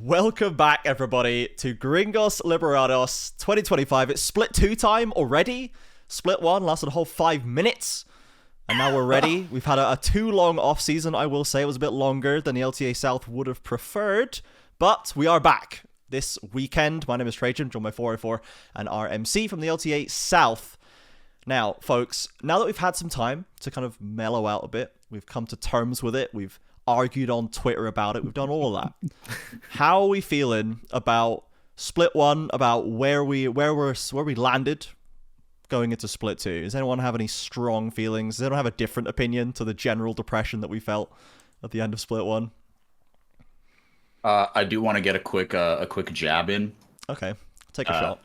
Welcome back, everybody, to Gringos Liberados 2025. It's Split 2 time already. Split 1 lasted a whole 5 minutes, and now we're ready. We've had a too long off-season, I will say. It was a bit longer than the LTA South would have preferred, but we are back this weekend. My name is Trajan, joined by 404 and RMC from the LTA South. Now, folks, now that we've had some time to kind of mellow out a bit, we've come to terms with it, we've argued on Twitter about it, we've done all of that. How are we feeling about Split 1, about where we landed going into Split 2? Does anyone have any strong feelings? Does anyone have a different opinion to the general depression that we felt at the end of Split 1? I do want to get a quick jab in. Okay, take a shot.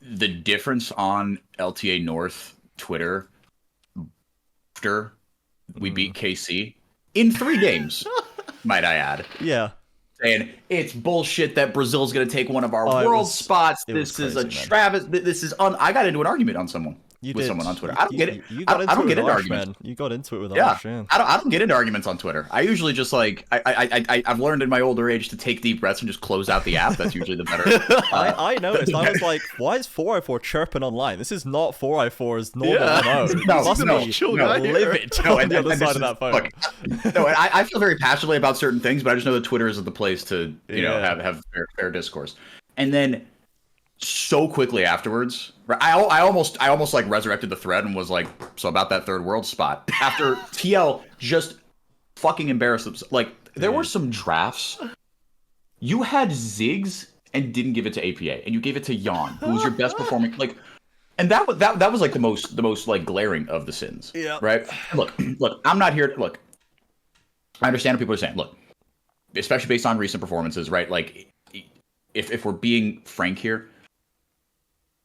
The difference on LTA North Twitter after we beat KC in 3 games, might I add. Yeah. Saying it's bullshit that Brazil's going to take one of our world spots. This is a Travis. This is I got into an argument on someone. Someone on Twitter. I don't get it. I don't get into arguments. You got into it with Arsh, yeah. I don't get into arguments on Twitter. I usually just like I've learned in my older age to take deep breaths and just close out the app. That's usually the better. I noticed. I was like, why is 404 chirping online? This is not 404's normal mode. No, livid on the other side of that phone. Look, no, I feel very passionately about certain things, but I just know that Twitter isn't the place to have fair discourse. And then so quickly afterwards, I almost like resurrected the thread and was like, so about that third world spot after TL just fucking embarrassed themselves. Like there were some drafts you had Ziggs and didn't give it to APA, and you gave it to Jan, who was your best performing. Like, and that was like the most like glaring of the sins. Yeah. Right. Look. I'm not here to look. I understand what people are saying. Look, especially based on recent performances, right? Like, if we're being frank here.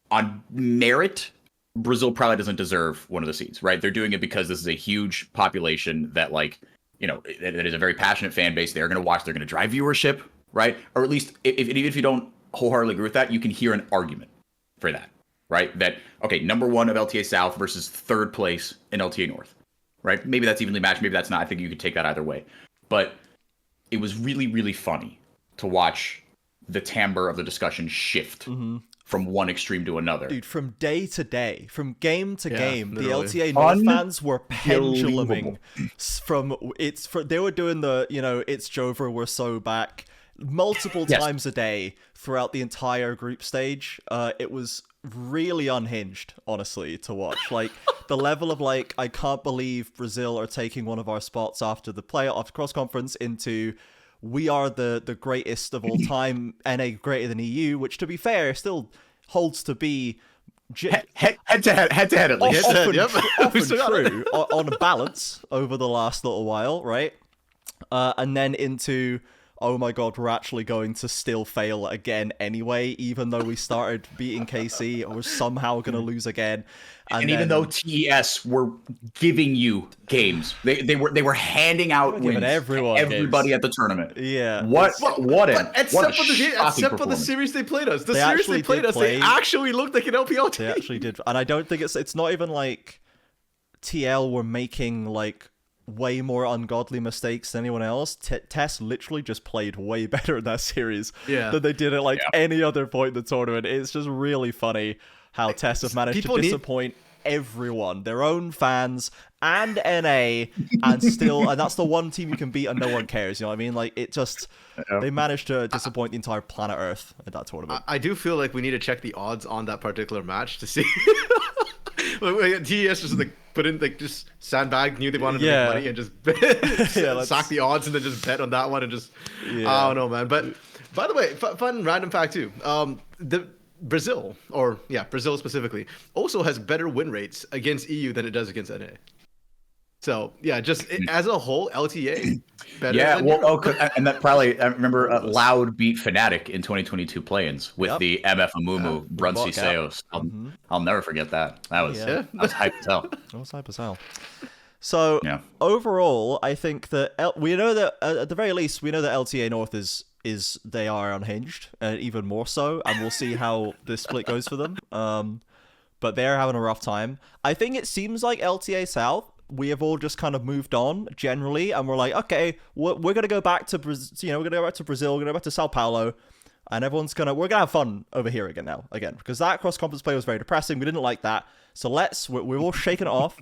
On merit, Brazil probably doesn't deserve one of the seeds, right? They're doing it because this is a huge population that, like, that is a very passionate fan base. They're going to watch. They're going to drive viewership, right? Or at least, even if you don't wholeheartedly agree with that, you can hear an argument for that, right? That, okay, number 1 of LTA South versus 3rd place in LTA North, right? Maybe that's evenly matched. Maybe that's not. I think you could take that either way. But it was really, really funny to watch the timbre of the discussion shift. Mm-hmm. From one extreme to another. Dude, from day to day, from game to game, literally. The LTA North fans were penduluming they were doing the, it's Jover, we're so back multiple times a day throughout the entire group stage. It was really unhinged, honestly, to watch. Like, the level of, like, I can't believe Brazil are taking one of our spots after the playoff cross-conference into we are the greatest of all time, NA greater than EU, which, to be fair, still holds to be head to head at least. Often true on balance over the last little while, right? And then into, oh my god, we're actually going to still fail again anyway, even though we started beating KC, we're somehow going to lose again. And even though TES were giving you games, they were handing out wins everybody at the tournament. Yeah. Except for the series they played us. They actually looked like an LPL team. They actually did. And I don't think it's not even like TL were making like way more ungodly mistakes than anyone else. Tess literally just played way better in that series than they did at like any other point in the tournament. It's just really funny how Tess have managed to disappoint everyone, their own fans and NA, and that's the one team you can beat and no one cares, you know what I mean? Like, it just, they managed to disappoint the entire planet Earth at that tournament. I do feel like we need to check the odds on that particular match to see. TES just like put in, like, just sandbag, knew they wanted to make money and just sack the odds and then just bet on that one and just, I don't know, man. But by the way, fun random fact too. Brazil specifically, also has better win rates against EU than it does against NA. So as a whole, LTA better. Yeah, and that probably, I remember Loud beat Fnatic in 2022 play-ins with the MF Amumu Brunsey Seos. I'll never forget that. That was hype as hell. That was hype as hell. So overall, I think that we know that at the very least we know that LTA North is they are unhinged, even more so, and we'll see how this split goes for them. But they're having a rough time. I think it seems like LTA South we have all just kind of moved on generally, and we're like, okay, we're gonna go back to Brazil. We're gonna go back to Brazil. We're gonna go back to Sao Paulo, and we're gonna have fun over here again because that cross conference play was very depressing. We didn't like that, so we're all shaking it off.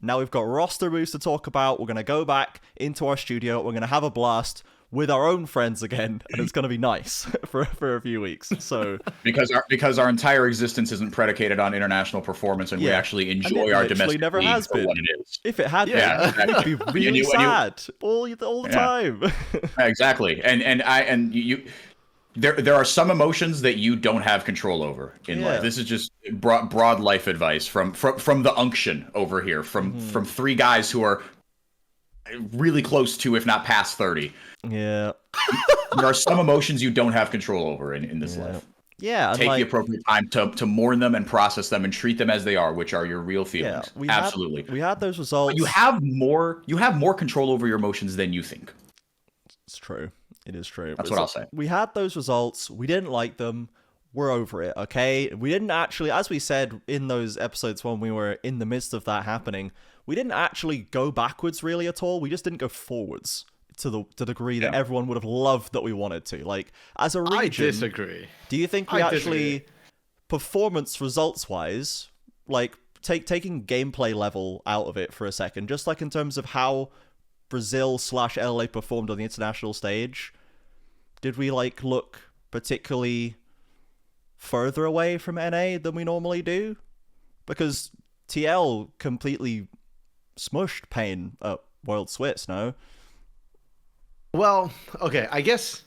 Now we've got roster moves to talk about. We're gonna go back into our studio. We're gonna have a blast with our own friends again, and it's going to be nice for a few weeks. So because our entire existence isn't predicated on international performance, and we actually enjoy our domestic never league has for been. what it is. If it had been, it'd be really sad all the time. Exactly, and you. There are some emotions that you don't have control over in life. This is just broad life advice from the unction over here, from three guys who are really close to, if not past 30. Yeah. There are some emotions you don't have control over in this life. Yeah. Take the appropriate time to mourn them and process them and treat them as they are, which are your real feelings. Yeah, Absolutely. We had those results. But you have more control over your emotions than you think. It's true. It is true. That's what I'll say. We had those results. We didn't like them. We're over it, okay? We didn't actually, as we said in those episodes when we were in the midst of that happening, we didn't actually go backwards really at all. We just didn't go forwards to the degree that everyone would have loved that we wanted to. Like, as a region... I disagree. Do you think we actually, performance results-wise, like, taking gameplay level out of it for a second, just like in terms of how Brazil/LA performed on the international stage, did we, like, look particularly further away from NA than we normally do? Because TL completely smushed Pain at World Swiss, no? Well, okay, I guess,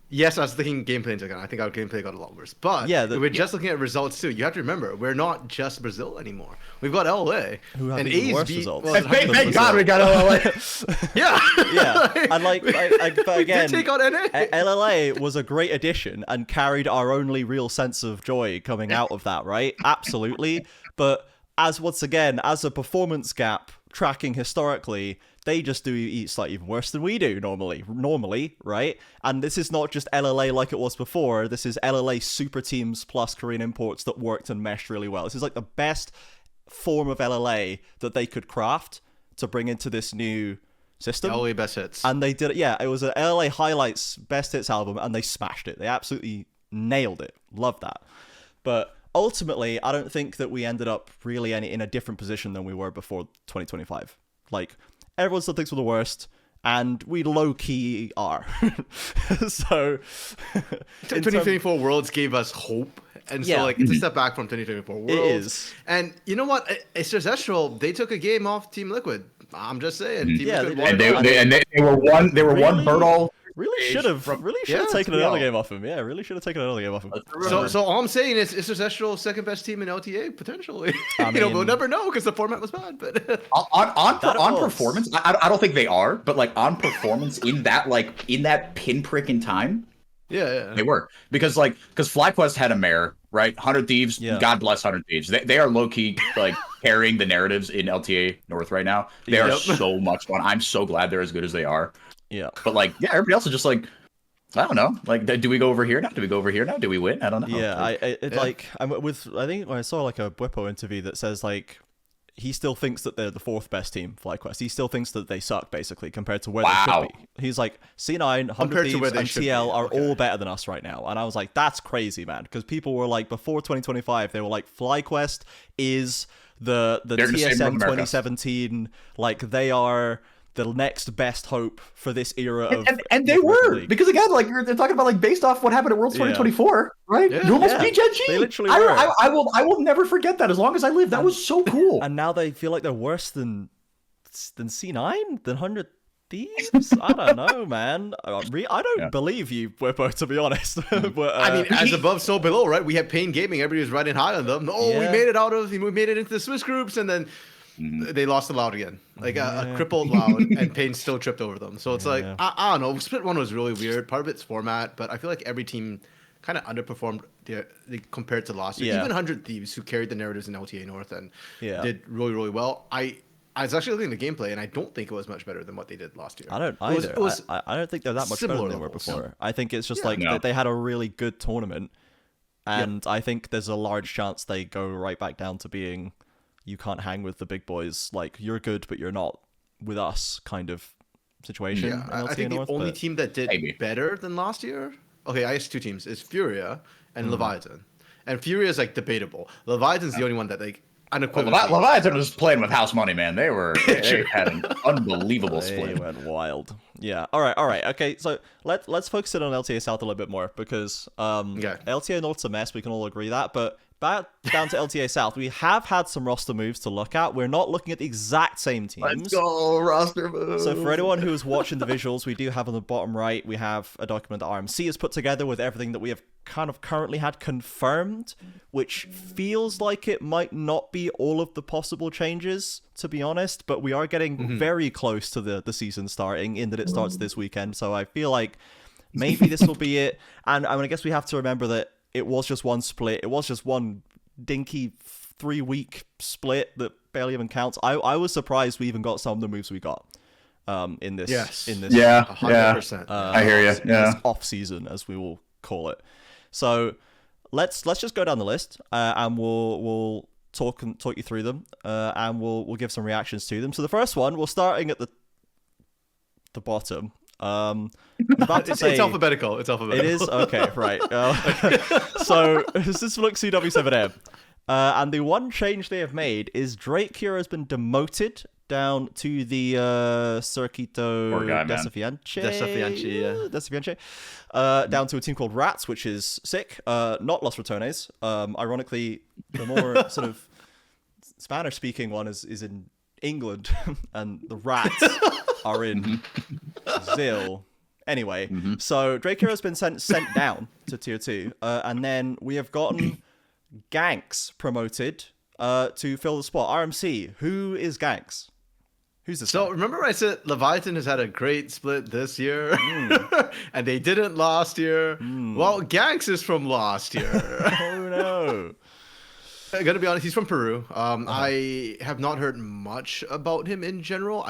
yes, I was thinking gameplay into account. I think our gameplay got a lot worse. But we're just looking at results, too. You have to remember, we're not just Brazil anymore. We've got LA. Who have and even worse results. Thank God we got LA. Yeah. And but again, take on NA. LLA was a great addition and carried our only real sense of joy coming out of that, right? Absolutely. But as a performance gap tracking historically, they just do slightly even worse than we do normally, right? And this is not just LLA like it was before. This is LLA super teams plus Korean imports that worked and meshed really well. This is like the best form of LLA that they could craft to bring into this new system. LLA best hits. And they did it. Yeah, it was an LLA highlights best hits album, and they smashed it. They absolutely nailed it. Love that. But ultimately, I don't think that we ended up really in a different position than we were before 2025. Like, everyone still thinks we're the worst, and we low-key are. So... 2024 Worlds gave us hope, and so it's a step back from 2024 Worlds. It is. And you know what? It's just Astral. They took a game off Team Liquid. I'm just saying. Team Liquid won. And they were one hurdle. Really should have taken another game off him. Yeah, really should have taken another game off him. So all I'm saying is it's just Astral's second best team in LTA potentially. I mean, we'll never know because the format was bad. But on performance, I don't think they are, but like on performance in that pinprick in time, they were because FlyQuest had a mare, right? 100 Thieves, God bless 100 Thieves. They are low key like carrying the narratives in LTA North right now. They are so much fun. I'm so glad they're as good as they are. Yeah, but everybody else is just like, I don't know. Like, do we go over here now? Do we go over here now? Do we win? I don't know. Yeah, I think when I saw like a Bwipo interview that says like he still thinks that they're the fourth best team, FlyQuest. He still thinks that they suck basically compared to where they should be. He's like C9, 100 Thieves, and TL are all better than us right now, and I was like, that's crazy, man. Because people were like before 2025, they were like FlyQuest is the TSM 2017, like they are the next best hope for this era of and they were League. Because again, like they're talking about like based off what happened at Worlds 2024, right? Normal speed Gen G. They literally were. I will never forget that as long as I live. That was so cool. And now they feel like they're worse than C9, than 100 Thieves. I don't know, man. I don't believe you, Bwipo, to be honest. But, I mean, as above, so below, right? We have Pain Gaming. Everybody was riding high on them. We made it into the Swiss groups, and then they lost to Loud again, like a crippled Loud, and Pain still tripped over them. So it's I don't know. Split 1 was really weird. Part of it's format, but I feel like every team kind of underperformed compared to last year. Even 100 Thieves, who carried the narratives in LTA North and did really, really well. I was actually looking at the gameplay, and I don't think it was much better than what they did last year. I don't either. I don't think they're that much better than they were before. I think it's just they had a really good tournament, and I think there's a large chance they go right back down to being you can't hang with the big boys. Like, you're good, but you're not with us kind of situation. Yeah, I think North, the only but... team that did better than last year, okay, I guess 2 teams, is Furia and Leviathan. And Furia is like debatable. Leviathan's the only one that like unequivocally. Leviathan was playing with house money, man. They had an unbelievable split. They went wild. Yeah. All right. Okay. So let's focus in on LTA South a little bit more because LTA North's a mess. We can all agree that. But back down to LTA South, we have had some roster moves to look at. We're not looking at the exact same teams. Let's go roster moves. So for anyone who is watching the visuals, we do have on the bottom right, we have a document that RMC has put together with everything that we have kind of currently had confirmed, which feels like it might not be all of the possible changes, to be honest, but we are getting very close to the season starting, in that it starts this weekend. So I feel like maybe this will be it. And I guess we have to remember that it was just one split. It was just one dinky 3-week split that barely even counts. I was surprised we even got some of the moves we got in this. Yes. In this. Yeah. 100%. I hear you. Yeah. This off season, as we will call it. So let's just go down the list and we'll talk you through them and we'll give some reactions to them. So the first one, we're starting at the bottom. About to say, it's alphabetical. It's alphabetical. It is? Okay, right. So this is Fluxy W7M. And the one change they have made is Drake here has been demoted down to the Circuito Desafiante, down to a team called Rats, which is sick. Not Los Ratones. Ironically, the more sort of Spanish-speaking one is in England, and the Rats are in Brazil. Anyway, so Drake here has been sent down to Tier 2, and then we have gotten Ganks promoted to fill the spot. RMC, who is Ganks? Who's this? So remember I said Leviathan has had a great split this year, and they didn't last year. Well, Ganks is from last year. Oh no! I gotta be honest, he's from Peru. I have not heard much about him in general.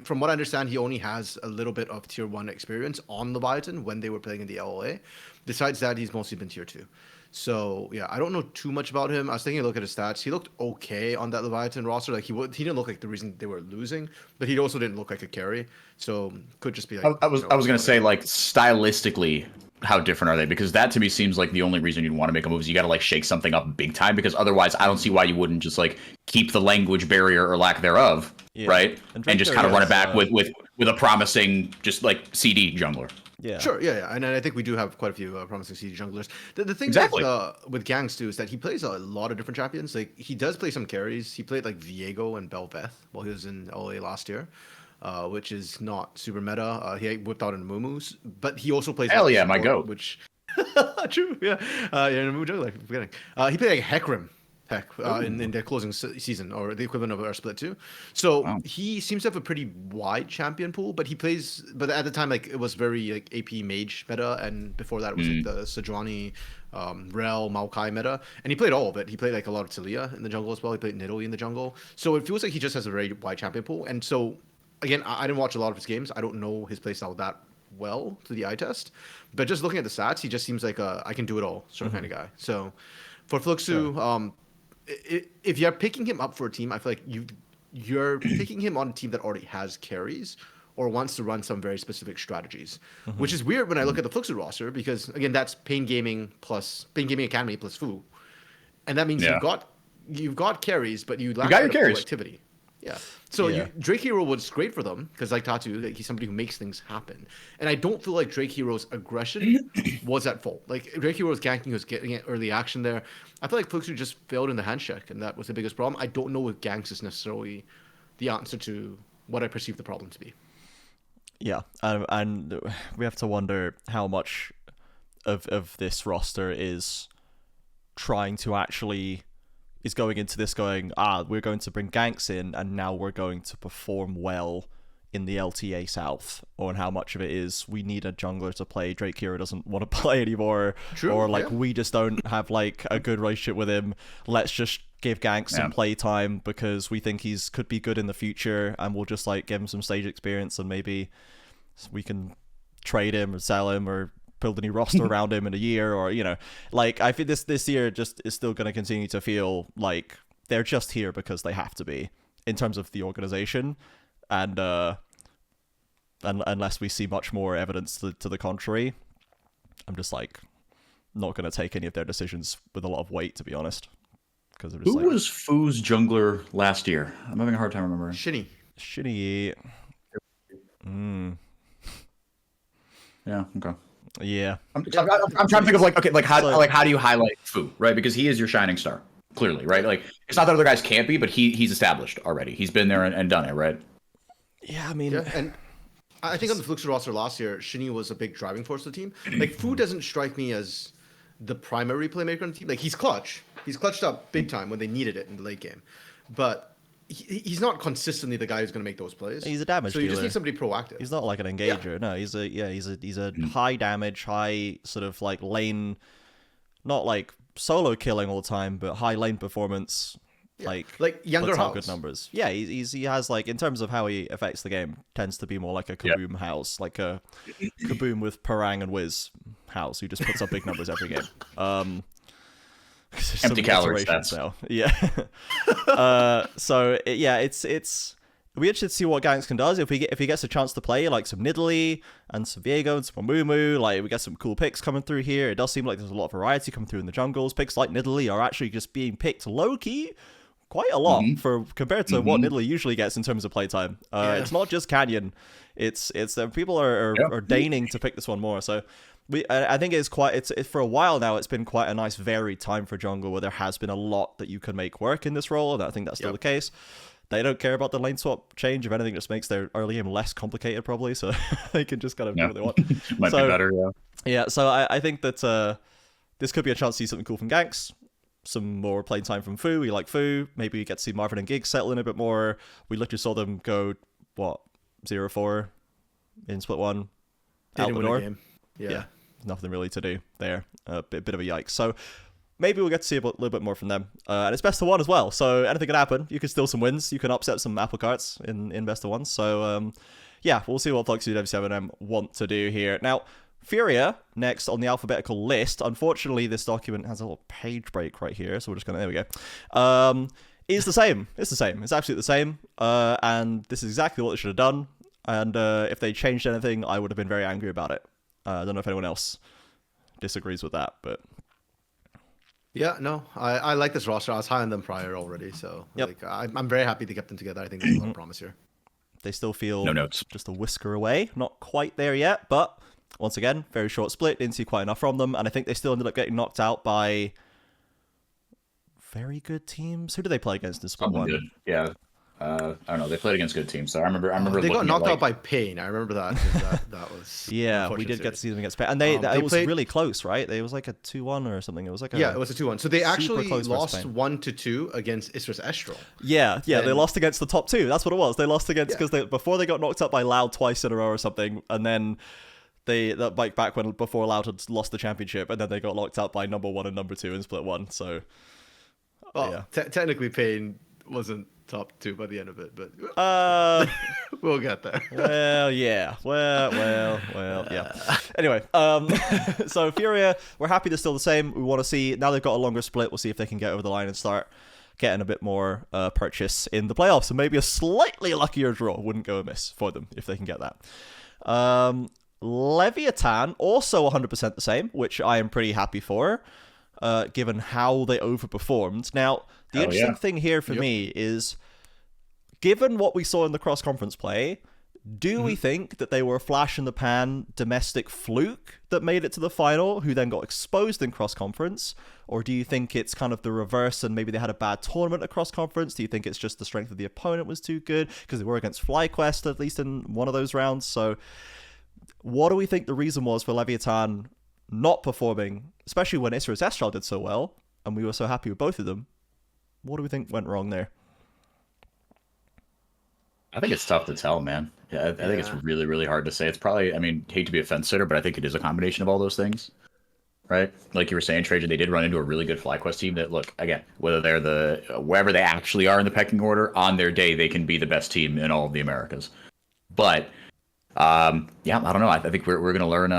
From what I understand, he only has a little bit of Tier 1 experience on Leviathan when they were playing in the LOA. Besides that, he's mostly been Tier 2. So yeah, I don't know too much about him. I was taking a look at his stats. He looked okay on that Leviathan roster. Like he didn't look like the reason they were losing, but he also didn't look like a carry. So could just be like. I was gonna say, like, stylistically, how different are they? Because that to me seems like the only reason you'd want to make a move is you got to like shake something up big time. Because otherwise, I don't see why you wouldn't just like keep the language barrier or lack thereof, right? And just kind of run it back with a promising just like CD jungler. Yeah. Sure, yeah. And I think we do have quite a few promising CD junglers. The thing with Gangs too is that he plays a lot of different champions. Like he does play some carries. He played like Viego and Belveth while he was in LA last year, which is not super meta. He whipped out in Mumus, but he also plays. Hell yeah, my goat. Which true, yeah. In a Mumu jungler, I'm forgetting. He played like Hecarim. In their closing season, or the equivalent of our split 2. So he seems to have a pretty wide champion pool, but at the time, like it was very like AP mage meta, and before that it was like the Sejuani, Rel, Maokai meta, and he played all of it. He played like a lot of Talia in the jungle as well. He played Nidalee in the jungle. So it feels like he just has a very wide champion pool. And so again, I didn't watch a lot of his games. I don't know his playstyle that well to the eye test, but just looking at the stats, he just seems like a I can do it all sort of kind of guy. So for Fluxu, if you're picking him up for a team, I feel like you're picking him on a team that already has carries or wants to run some very specific strategies, which is weird when I look at the Fluxu roster because again, that's Pain Gaming Academy plus Fu, and that means you've got carries, but you lack your carries activity. Yeah. So Drake Hero was great for them because like Tatu, like, he's somebody who makes things happen. And I don't feel like Drake Hero's aggression was at fault. Like Drake Hero was ganking, he was getting it early action there. I feel like Fluxu just failed in the handshake, and that was the biggest problem. I don't know if ganks is necessarily the answer to what I perceive the problem to be. Yeah, and we have to wonder how much of this roster is trying to actually is going into this going, we're going to bring ganks in and now we're going to perform well in the LTA South, or how much of it is we need a jungler to play, Drake Hero doesn't want to play anymore, or like we just don't have like a good relationship with him, let's just give ganks some play time because we think he's could be good in the future and we'll just like give him some stage experience and maybe we can trade him or sell him or build a new roster around him in a year, or like I think this year just is still going to continue to feel like they're just here because they have to be in terms of the organization, and unless we see much more evidence to the contrary, I'm just like not going to take any of their decisions with a lot of weight, to be honest. Because who was Fu's jungler last year? I'm having a hard time remembering. Shinny. Yeah. Okay. Yeah. I'm trying to think of how do you highlight Fu, right? Because he is your shining star, clearly, right? Like, it's not that other guys can't be, but he's established already. He's been there and done it, right? Yeah, I mean, and I think on the Fluxer roster last year, Shinny was a big driving force of the team. Like, Fu doesn't strike me as the primary playmaker on the team. Like, he's clutch. He's clutched up big time when they needed it in the late game. But he's not consistently the guy who's going to make those plays. He's a damage dealer. So you just dealer. need somebody proactive. He's not like an engager. Yeah. No, he's a high damage, high sort of like lane, not like solo killing all the time, but high lane performance. Yeah. Like younger puts out house. Good numbers. Yeah, he has like, in terms of how he affects the game, tends to be more like a Kaboom house, like a Kaboom with Parang and Wiz house, who just puts up big numbers every game. Empty calorie stats now. Yeah. So it's we interested to see what Gangster does if he gets a chance to play like some Nidalee and some Viego and some Mumu. Like, we get some cool picks coming through here. It does seem like there's a lot of variety coming through in the jungles. Picks like Nidalee are actually just being picked low key quite a lot for compared to what Nidalee usually gets in terms of playtime. It's not just Canyon. It's people are deigning to pick this one more. So I think it's for a while now. It's been quite a nice varied time for jungle, where there has been a lot that you can make work in this role, and I think that's still the case. They don't care about the lane swap change. If anything, just makes their early game less complicated, probably. So they can just kind of do what they want. Might be better, yeah. Yeah, so I think that this could be a chance to see something cool from Ganks. Some more playing time from Fu. We like Fu. Maybe we get to see Marvin and Gig settle in a bit more. We literally saw them go, 0-4 in split one. Out the door. Yeah. Nothing really to do there. A bit of a yikes. So maybe we'll get to see a little bit more from them. And it's best of one as well. So anything can happen. You can steal some wins. You can upset some apple carts in best of one. So we'll see what Fluxy W7M want to do here. Now, Furia, next on the alphabetical list. Unfortunately, this document has a little page break right here. So we're just going to, there we go. Is the same. It's the same. It's absolutely the same. And this is exactly what they should have done. And if they changed anything, I would have been very angry about it. I don't know if anyone else disagrees with that, but yeah, no, I like this roster. I was high on them prior already, so I'm very happy to get them together. I think there's a lot of promise here. They still feel no notes. Just a whisker away, not quite there yet, but once again, very short split. Didn't see quite enough from them, and I think they still ended up getting knocked out by very good teams. Who did they play against in split one? Good. Yeah. I don't know. They played against good teams, so I remember. They got knocked out by Pain. I remember that. That was yeah. We did get to see them against Pain, and it was really close, right? It was like a 2-1 or something. It was like it was a 2-1. So they actually lost 1-2 against Isras Estral. Yeah. They lost against the top two. That's what it was. They lost against because before they got knocked out by Loud twice in a row or something, and then before Loud had lost the championship, and then they got locked out by number 1 and number 2 in split 1. So, technically, Pain wasn't top 2 by the end of it, but we'll get there. Well, yeah. Well, yeah. Anyway, so Furia, we're happy they're still the same. We want to see, now they've got a longer split, we'll see if they can get over the line and start getting a bit more purchase in the playoffs, and maybe a slightly luckier draw wouldn't go amiss for them if they can get that. Leviathan, also 100% the same, which I am pretty happy for, given how they overperformed. Now, the interesting thing here for me is, given what we saw in the cross-conference play, do we think that they were a flash-in-the-pan domestic fluke that made it to the final, who then got exposed in cross-conference? Or do you think it's kind of the reverse and maybe they had a bad tournament at cross-conference? Do you think it's just the strength of the opponent was too good? Because they were against FlyQuest, at least in one of those rounds. So what do we think the reason was for Leviathan not performing, especially when Isras Estral did so well, and we were so happy with both of them? What do we think went wrong there? I think it's tough to tell, man. I think it's really, really hard to say. It's probably, hate to be a fence sitter, but I think it is a combination of all those things, right? Like you were saying, Trajan, they did run into a really good FlyQuest team that, look, again, whether they're wherever they actually are in the pecking order, on their day, they can be the best team in all of the Americas. But, I don't know. I think we're going to learn,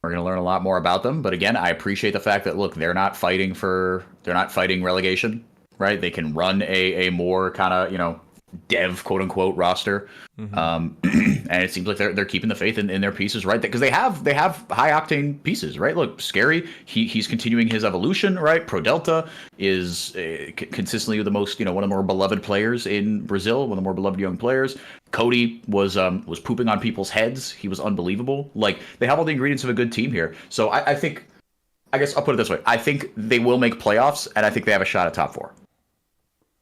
we're going to learn a lot more about them. But again, I appreciate the fact that, look, they're not fighting relegation, right? They can run a more kind of, dev quote unquote roster. And it seems like they're keeping the faith in their pieces, right? Because they have high octane pieces, right? Look, Scary, he's continuing his evolution, right? Pro Delta is consistently the most, one of the more beloved players in Brazil, one of the more beloved young players. Cody was pooping on people's heads. He was unbelievable. Like, they have all the ingredients of a good team here. So I guess I'll put it this way. I think they will make playoffs, and I think they have a shot at top 4.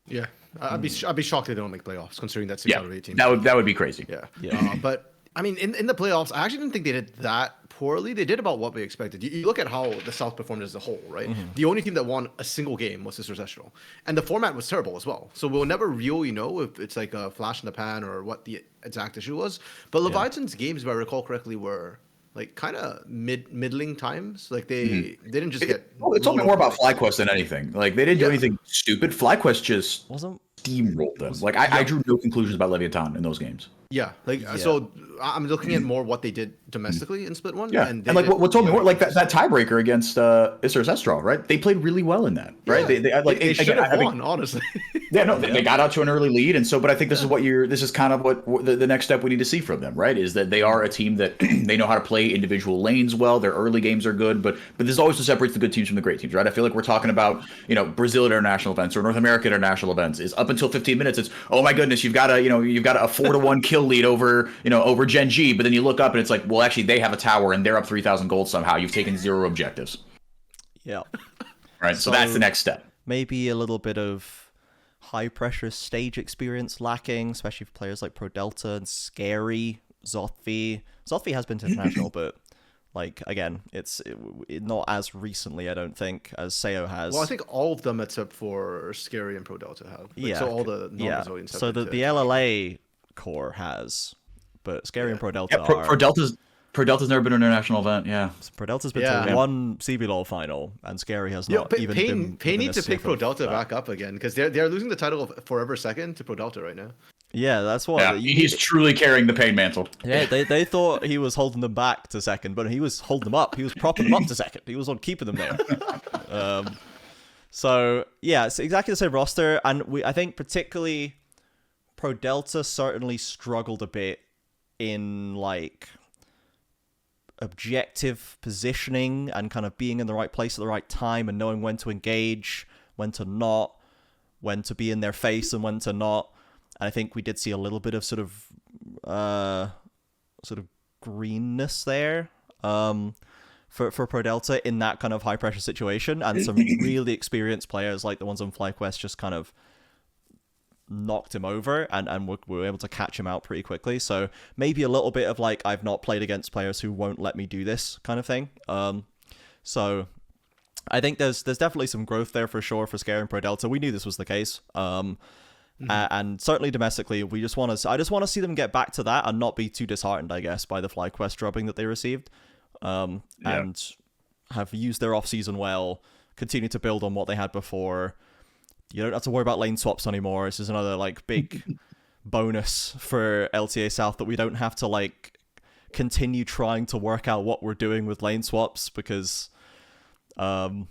Yeah. I'd be shocked if they don't make playoffs, considering that 6 out of 8 teams. That would be crazy. Yeah. But I mean, in the playoffs, I actually didn't think they did that poorly. They did about what we expected. You look at how the South performed as a whole, right? The only team that won a single game was Sisters Estral, and the format was terrible as well. So we'll never really know if it's like a flash in the pan or what the exact issue was. But Leviathan's games, if I recall correctly, were like kind of middling times. Like they didn't just get. It's told me more about FlyQuest than anything. Like, they didn't do anything stupid. FlyQuest just steamrolled them. Like, I drew no conclusions about Leviathan in those games. Yeah, so I'm looking at more what they did domestically in Split 1. Yeah, and like what told me more, like that tiebreaker against Isers Estral, right? They played really well in that, right? Yeah. They should have won, honestly. They got out to an early lead, and so, but I think this is kind of what the next step we need to see from them, right? Is that they are a team that they know how to play individual lanes well. Their early games are good, but there's always what separates the good teams from the great teams, right? I feel like we're talking about Brazil international events or North America international events. Is up until 15 minutes, it's, oh my goodness, you've got a 4-1 kill lead over Gen G, but then you look up and it's like, well, actually they have a tower and they're up 3,000 gold somehow. You've taken 0 objectives. Yeah. Right. So that's the next step. Maybe a little bit of high pressure stage experience lacking, especially for players like Pro Delta and Scary, Zothvi. Zothvi has been to international, but like, again, it's not as recently, I don't think, as Seo has. Well, I think all of them except for Scary and Pro Delta have. So all the non-Brazilians have. So the LLA core has, but Scary and Pro Delta are. Pro Delta's never been to an international event. Yeah, Pro Delta's been to one CBLOL final, and Scary has not even been. Pain needs to pick Pro Delta back up again, because they're losing the title of Forever Second to Pro Delta right now. Yeah, that's what. Yeah, he's truly carrying the Pain mantle. Yeah, they thought he was holding them back to second, but he was holding them up. He was propping them up to second. He was on keeping them there. So yeah, it's exactly the same roster, and I think particularly Pro Delta certainly struggled a bit in like objective positioning and kind of being in the right place at the right time and knowing when to engage, when to not, when to be in their face and when to not. And I think we did see a little bit of sort of greenness there for Pro Delta in that kind of high pressure situation, and some really experienced players like the ones on FlyQuest just kind of knocked him over, and we were able to catch him out pretty quickly. So maybe a little bit of like, I've not played against players who won't let me do this kind of thing. So I think there's definitely some growth there for sure for Scare and Pro Delta. We knew this was the case. And certainly domestically, I just want to see them get back to that and not be too disheartened, I guess, by the FlyQuest drubbing that they received. And have used their off season well, continue to build on what they had before. You don't have to worry about lane swaps anymore. This is another like big bonus for LTA South, that we don't have to like continue trying to work out what we're doing with lane swaps, because I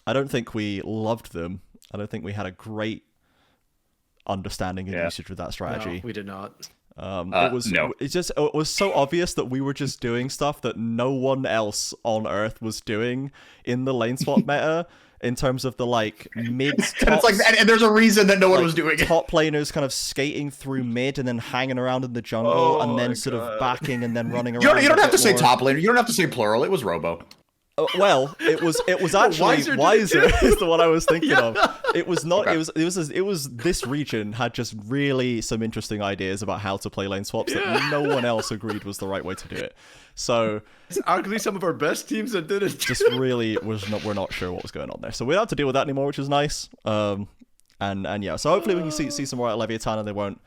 don't think we loved them. I don't think we had a great understanding and usage with that strategy. No, we did not. It was so obvious that we were just doing stuff that no one else on Earth was doing in the lane swap meta. In terms of the like mid, and it's like, and there's a reason that no one was doing it. Top laners kind of skating through mid and then hanging around in the jungle and then sort of backing and then running around. You don't have to say top laner. You don't have to say plural. It was Robo. Well, it was actually Wiser is the one I was thinking of. It was not. Okay. It was this region had just really some interesting ideas about how to play lane swaps that no one else agreed was the right way to do it. So it's arguably some of our best teams that did it. Just really we're not sure what was going on there. So we don't have to deal with that anymore, which is nice. And yeah, so hopefully we can see some more at Leviathan, and they won't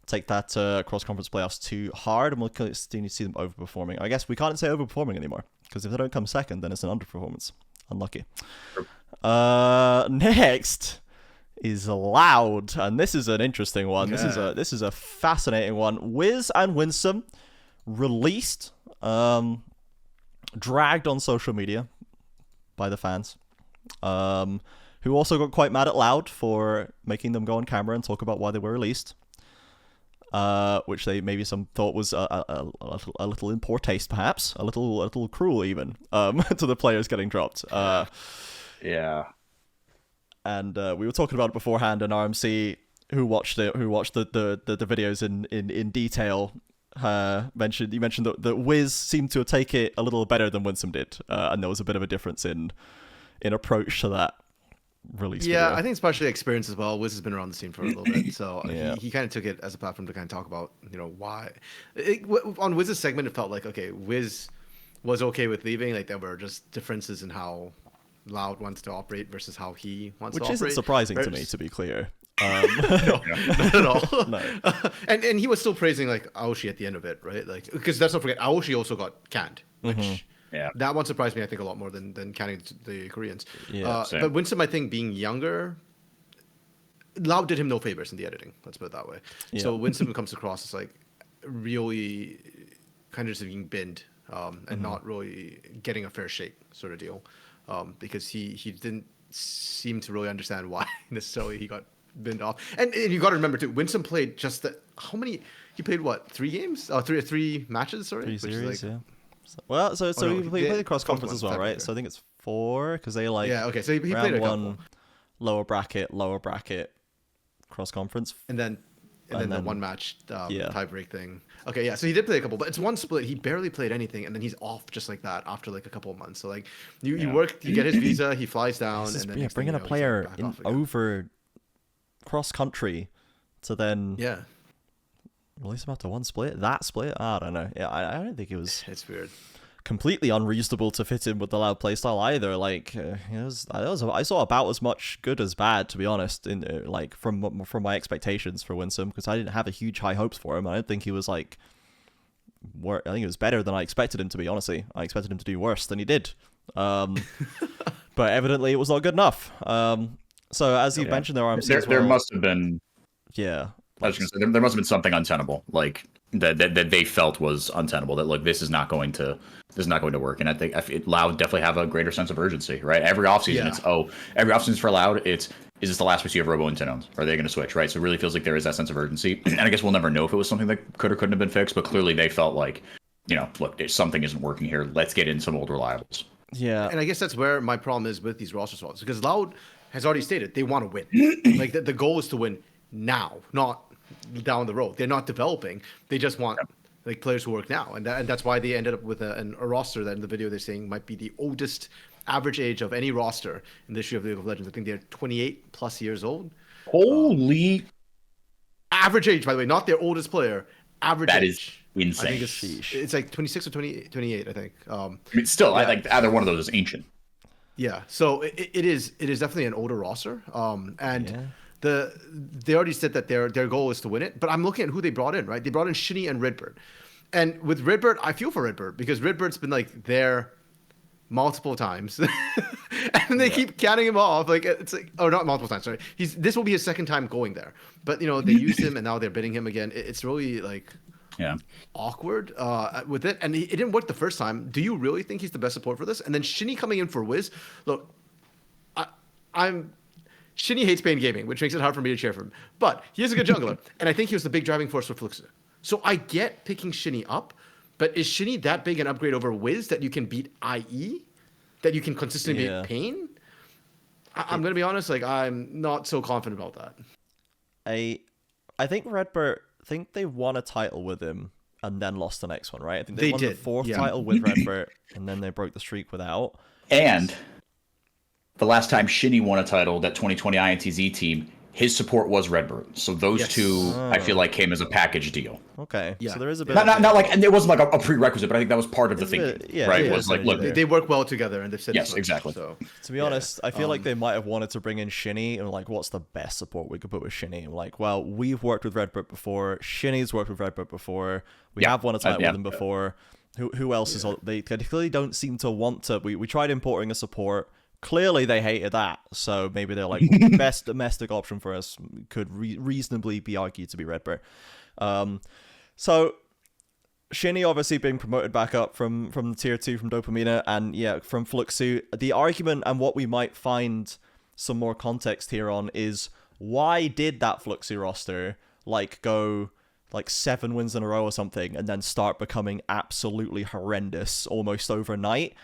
take that cross conference playoffs too hard, and we'll continue to see them overperforming. I guess we can't say overperforming anymore, because if they don't come second, then it's an underperformance. Unlucky. Next is Loud, and this is an interesting one. Yeah. This is a fascinating one. Wiz and Winsome released, dragged on social media by the fans, who also got quite mad at Loud for making them go on camera and talk about why they were released. Which they maybe some thought was a little in poor taste, perhaps a little cruel even to the players getting dropped. Yeah. And we were talking about it beforehand, and RMC, who watched the videos in detail, mentioned that Wiz seemed to take it a little better than Winsome did, and there was a bit of a difference in approach to that release. Yeah, video. I think it's partially experience as well. Wiz has been around the scene for a little bit, so Yeah. he kind of took it as a platform to kind of talk about, why. On Wiz's segment, it felt like, okay, Wiz was okay with leaving, like there were just differences in how Loud wants to operate versus how he wants to operate. Which isn't surprising to me, to be clear. No, not at all. No. And he was still praising like Aoshi at the end of it, right? Like, because let's not forget, Aoshi also got canned, which that one surprised me, I think, a lot more than canning the Koreans. Yeah, but Winsome, I think, being younger, Loud did him no favors in the editing. Let's put it that way. Yeah. So Winsome comes across as like really kind of just being binned and not really getting a fair shake sort of deal, because he didn't seem to really understand why necessarily he got binned off. And you got to remember too, Winsome played just how many? He played what? 3 games? Oh, three matches. Sorry, 3 which series. is like, Yeah. Well, so no, he played the cross conference as well, technically. right? So I think it's 4 because they like yeah. Okay, so he played round a couple, 1 lower bracket cross conference. and then the then- one match yeah. tiebreak thing. Okay, yeah. So he did play a couple, but it's one split. He barely played anything, and then he's off just like that after like a couple of months. So like you get his visa, he flies down, This is, and then yeah, next thing bringing you a know, he's, player like, back in off again. over cross country to then Yeah, release him after one split. That split, I don't know. Yeah, I don't think it was it's weird. completely unreasonable to fit in with the Loud playstyle either. Like, I saw about as much good as bad, to be honest. In like from my expectations for Winsome, because I didn't have a huge high hopes for him. I don't think he was like. I think it was better than I expected him to be. Honestly, I expected him to do worse than he did. But evidently, it was not good enough. So as you mentioned, there are There must have been. Yeah. I was going to say there must have been something untenable, like that they felt was untenable. That look, this is not going to work. And I think Loud definitely have a greater sense of urgency, right? Every offseason, every offseason for Loud, is this the last we see of Robo and Tinones? Are they going to switch, right? So it really feels like there is that sense of urgency. And I guess we'll never know if it was something that could or couldn't have been fixed, but clearly they felt like, look, something isn't working here. Let's get in some old reliables. Yeah, and I guess that's where my problem is with these roster swaps, because Loud has already stated they want to win. Like the goal is to win now, not down the road. They're not developing. They just want like players who work now, and that's why they ended up with a roster that in the video they're saying might be the oldest average age of any roster in the history of League of Legends. I think they're 28 plus years old. Holy average age, by the way, not their oldest player. Average that age. Is insane. I think it's like 26 or 28, I think. I mean, still, I think either one of those is ancient. Yeah, so it is definitely an older roster. They already said that their goal is to win it, but I'm looking at who they brought in, right? They brought in Shinny and Redbird. And with Redbird, I feel for Redbird because Redbird's been like there multiple times. And they keep counting him off. Like it's like, oh, not multiple times, sorry. This will be his second time going there. But they used him and now they're bidding him again. It's really like awkward with it. And it didn't work the first time. Do you really think he's the best support for this? And then Shinny coming in for Wiz. Look, Shinny hates Pain Gaming, which makes it hard for me to cheer for him. But he is a good jungler, and I think he was the big driving force for Fluxu. So I get picking Shinny up, but is Shinny that big an upgrade over Wiz that you can beat IE? That you can consistently beat Pain? I'm going to be honest, like I'm not so confident about that. I think Redbird, they won a title with him and then lost the next one, right? I think they won did. the 4th title with Redbird and then they broke the streak without. And the last time Shinny won a title, that 2020 INTZ team, his support was Redbird. So those two, I feel like, came as a package deal. Okay. Yeah. So there is a bit not like, and it wasn't like a prerequisite, but I think that was part of the thinking, right? It was like, look, they work well together, and they've said yes, exactly. So to be honest, I feel like they might have wanted to bring in Shinny and like, what's the best support we could put with Shinny? And like, well, we've worked with Redbird before. Shinny's worked with Redbird before. We have won a title with them before. Who else is? They clearly don't seem to want to. We tried importing a support. Clearly, they hated that, so maybe they're like, best domestic option for us could reasonably be argued to be Redbird. So Shinny obviously being promoted back up from tier 2 from Dopamina and from Fluxu. The argument and what we might find some more context here on is why did that Fluxy roster like go like 7 wins in a row or something and then start becoming absolutely horrendous almost overnight,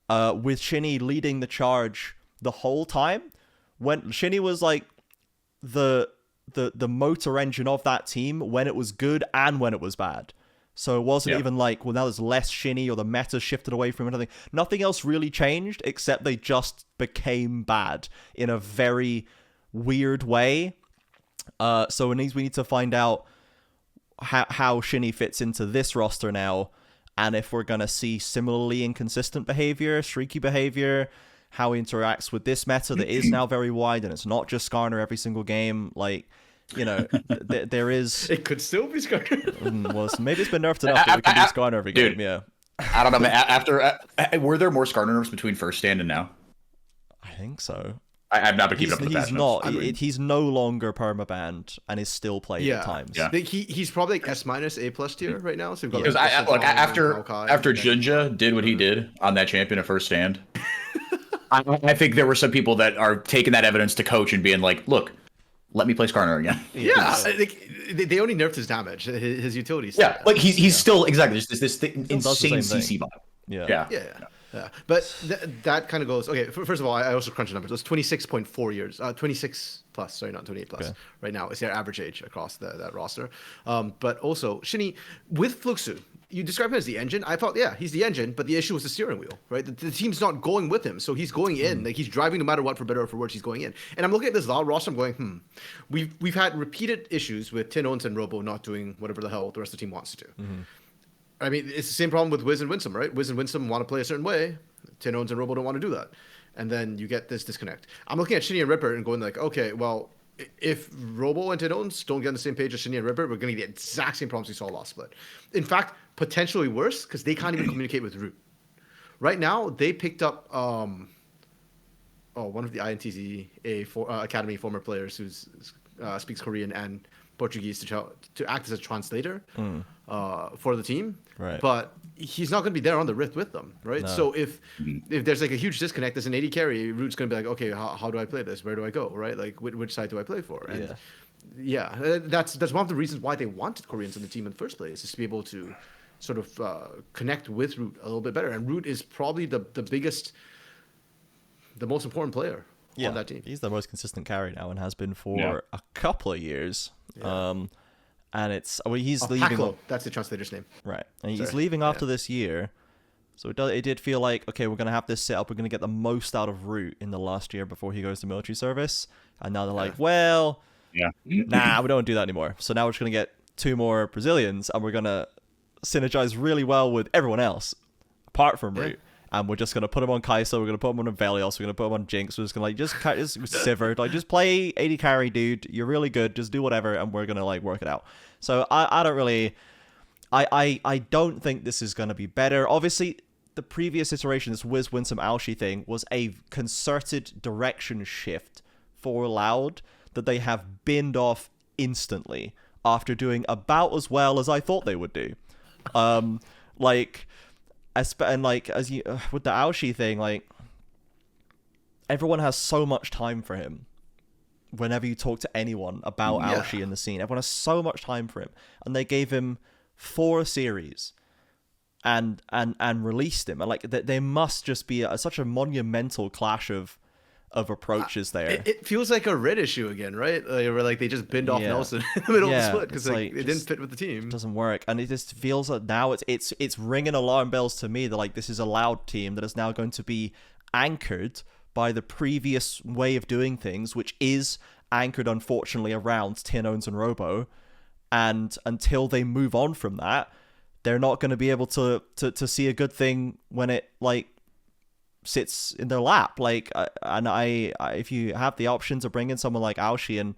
with Shinny leading the charge the whole time, when Shinny was like the motor engine of that team when it was good and when it was bad. So it wasn't even like, well, now there's less Shinny or the meta shifted away from anything. Nothing else really changed except they just became bad in a very weird way. So we need to find out how Shinny fits into this roster now, and if we're going to see similarly inconsistent behavior, streaky behavior, how he interacts with this meta that is now very wide, and it's not just Skarner every single game. Like, you know, there is... It could still be Skarner. Well, maybe it's been nerfed enough that we can do Skarner every game, yeah. I don't know, man. After, were there more Skarner nerfs between first stand and now? I think so. I've not been keeping up with the patch notes. He's no longer permabanned and is still played at times. Yeah. He's probably like S-, A+ tier right now. So because after Junja did what he did on that champion at first stand, I think there were some people that are taking that evidence to coach and being like, look, let me play Skarner again. Yeah, they only nerfed his damage, his utility. Yeah, like he's still exactly this insane CC bot. Yeah. But that kind of goes, okay, first of all, I also crunched the numbers. It was 26.4 years, 26 plus, sorry, not 28 plus. Okay. Right now, it's their average age across that roster. But also, Shinny, with Fluxu, you describe him as the engine. I thought, yeah, he's the engine, but the issue was the steering wheel, right? The team's not going with him, so he's going in. Like, he's driving no matter what, for better or for worse, he's going in. And I'm looking at this Loud roster, I'm going, We've had repeated issues with Tinons and Robo not doing whatever the hell the rest of the team wants to do. Mm-hmm. I mean, it's the same problem with Wiz and Winsome, right? Wiz and Winsome want to play a certain way. Tinons and Robo don't want to do that. And then you get this disconnect. I'm looking at Shinny and Ripper and going like, okay, well, if Robo and Tinons don't get on the same page as Shinny and Ripper, we're going to get the exact same problems we saw last split. In fact, potentially worse, because they can't even communicate with Root. Right now, they picked up one of the INTZ Academy former players who speaks Korean and Portuguese to act as a translator for the team. Right. But he's not going to be there on the Rift with them, right? No. So if there's like a huge disconnect, as an AD carry, Root's going to be like, okay, how do I play this? Where do I go, right? Like, which side do I play for? And that's one of the reasons why they wanted Koreans on the team in the first place, is to be able to sort of connect with Root a little bit better. And Root is probably the biggest, the most important player on that team. He's the most consistent carry now and has been for a couple of years. Yeah. And he's leaving. Haklo, that's the translator's name. Right. And he's leaving after this year. So it did feel like, okay, we're going to have this set up. We're going to get the most out of Root in the last year before he goes to military service. And now they're like, well, nah, we don't do that anymore. So now we're just going to get 2 more Brazilians and we're going to synergize really well with everyone else apart from Root. And we're just going to put him on Kai'Sa, we're going to put him on Velios, we're going to put him on Jinx, we're just going to just Sivir, like just play AD carry, dude, you're really good, just do whatever, and we're going to like work it out. So I don't really, I don't think this is going to be better. Obviously, the previous iteration, this Wiz Winsome Aoshi thing, was a concerted direction shift for Loud that they have binned off instantly after doing about as well as I thought they would do. And like as you with the Aoshi thing, like everyone has so much time for him. Whenever you talk to anyone about Aoshi in the scene, everyone has so much time for him, and they gave him 4 series, and released him, and like there must just be such a monumental clash of approaches there. It feels like a Red issue again, right? Where like they just binned off Nelson in the middle of the split because like, it didn't fit with the team. It doesn't work, and it just feels like now it's ringing alarm bells to me that like this is a Loud team that is now going to be anchored by the previous way of doing things, which is anchored unfortunately around Tinons and Robo, and until they move on from that, they're not going to be able to see a good thing when it like sits in their lap. Like, and I if you have the option to bring in someone like Aoshi, and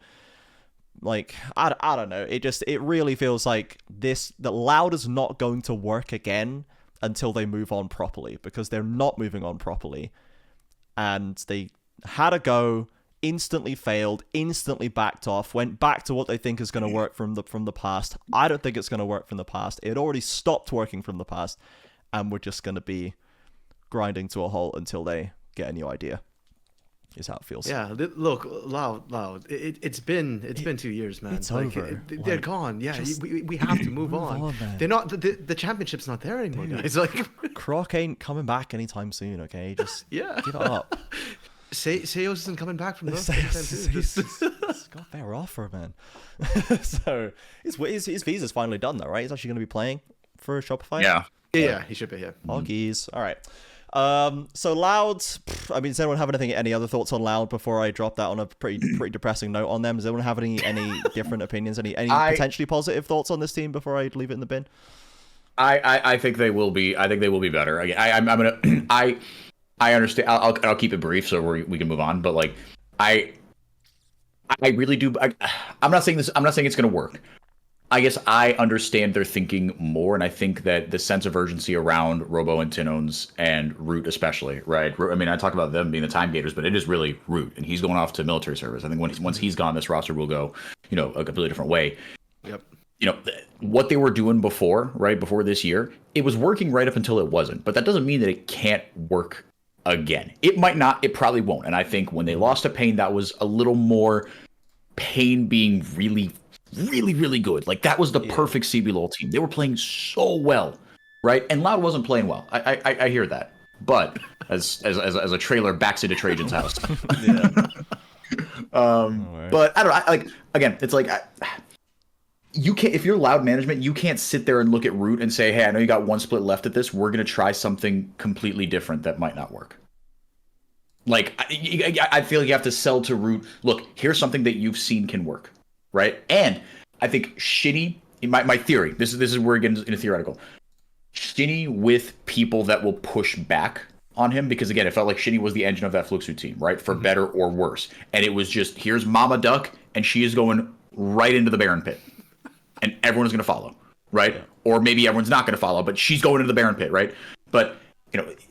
like I don't know, it really feels like that Loud is not going to work again until they move on properly, because they're not moving on properly, and they had a go, instantly failed, instantly backed off, went back to what they think is going to work from the past. I don't think it's going to work from the past. It already stopped working from the past, and we're just going to be grinding to a halt until they get a new idea. is how it feels. Yeah, look, loud. It's been 2 years, man. It's over. They're gone. Yeah, we have to move on. Man. They're not the championship's not there anymore, guys. Like Croc ain't coming back anytime soon. Okay, just yeah, give it up. Seos isn't coming back from those. He's got a better offer, man. So his visa's finally done, though, right? He's actually going to be playing for Shopify. Yeah, he should be here. Hoggies. All right. So Loud. I mean, does anyone have any other thoughts on Loud before I drop that on a pretty depressing note on them? Does anyone have any different opinions? Any potentially positive thoughts on this team before I leave it in the bin? I think they will be. I think they will be better. I'm gonna. I understand. I'll keep it brief so we can move on. But like, I really do. I'm not saying this. I'm not saying it's gonna work. I guess I understand their thinking more, and I think that the sense of urgency around Robo and Tinones and Root especially, right? I mean, I talk about them being the time gators, but it is really Root, and he's going off to military service. I think once he's gone, this roster will go, a completely different way. Yep. What they were doing before, right, before this year, it was working right up until it wasn't. But that doesn't mean that it can't work again. It might not, it probably won't. And I think when they lost to Pain, that was a little more Pain being really, really, really good. Like, that was the perfect CBLOL team. They were playing so well, right? And Loud wasn't playing well. I hear that. But as a trailer backs into Trajan's house. But I don't know. Again, it's like... you can't, if you're Loud management, you can't sit there and look at Root and say, hey, I know you got one split left at this. We're going to try something completely different that might not work. Like, I feel like you have to sell to Root. Look, here's something that you've seen can work, right? And I think Shinny, my theory, this is where we're getting into theoretical. Shinny with people that will push back on him, because again, it felt like Shinny was the engine of that Fluxu team, right? For better or worse. And it was just, here's Mama Duck, and she is going right into the Baron pit. And everyone's going to follow, right? Yeah. Or maybe everyone's not going to follow, but she's going into the Baron pit, right? But,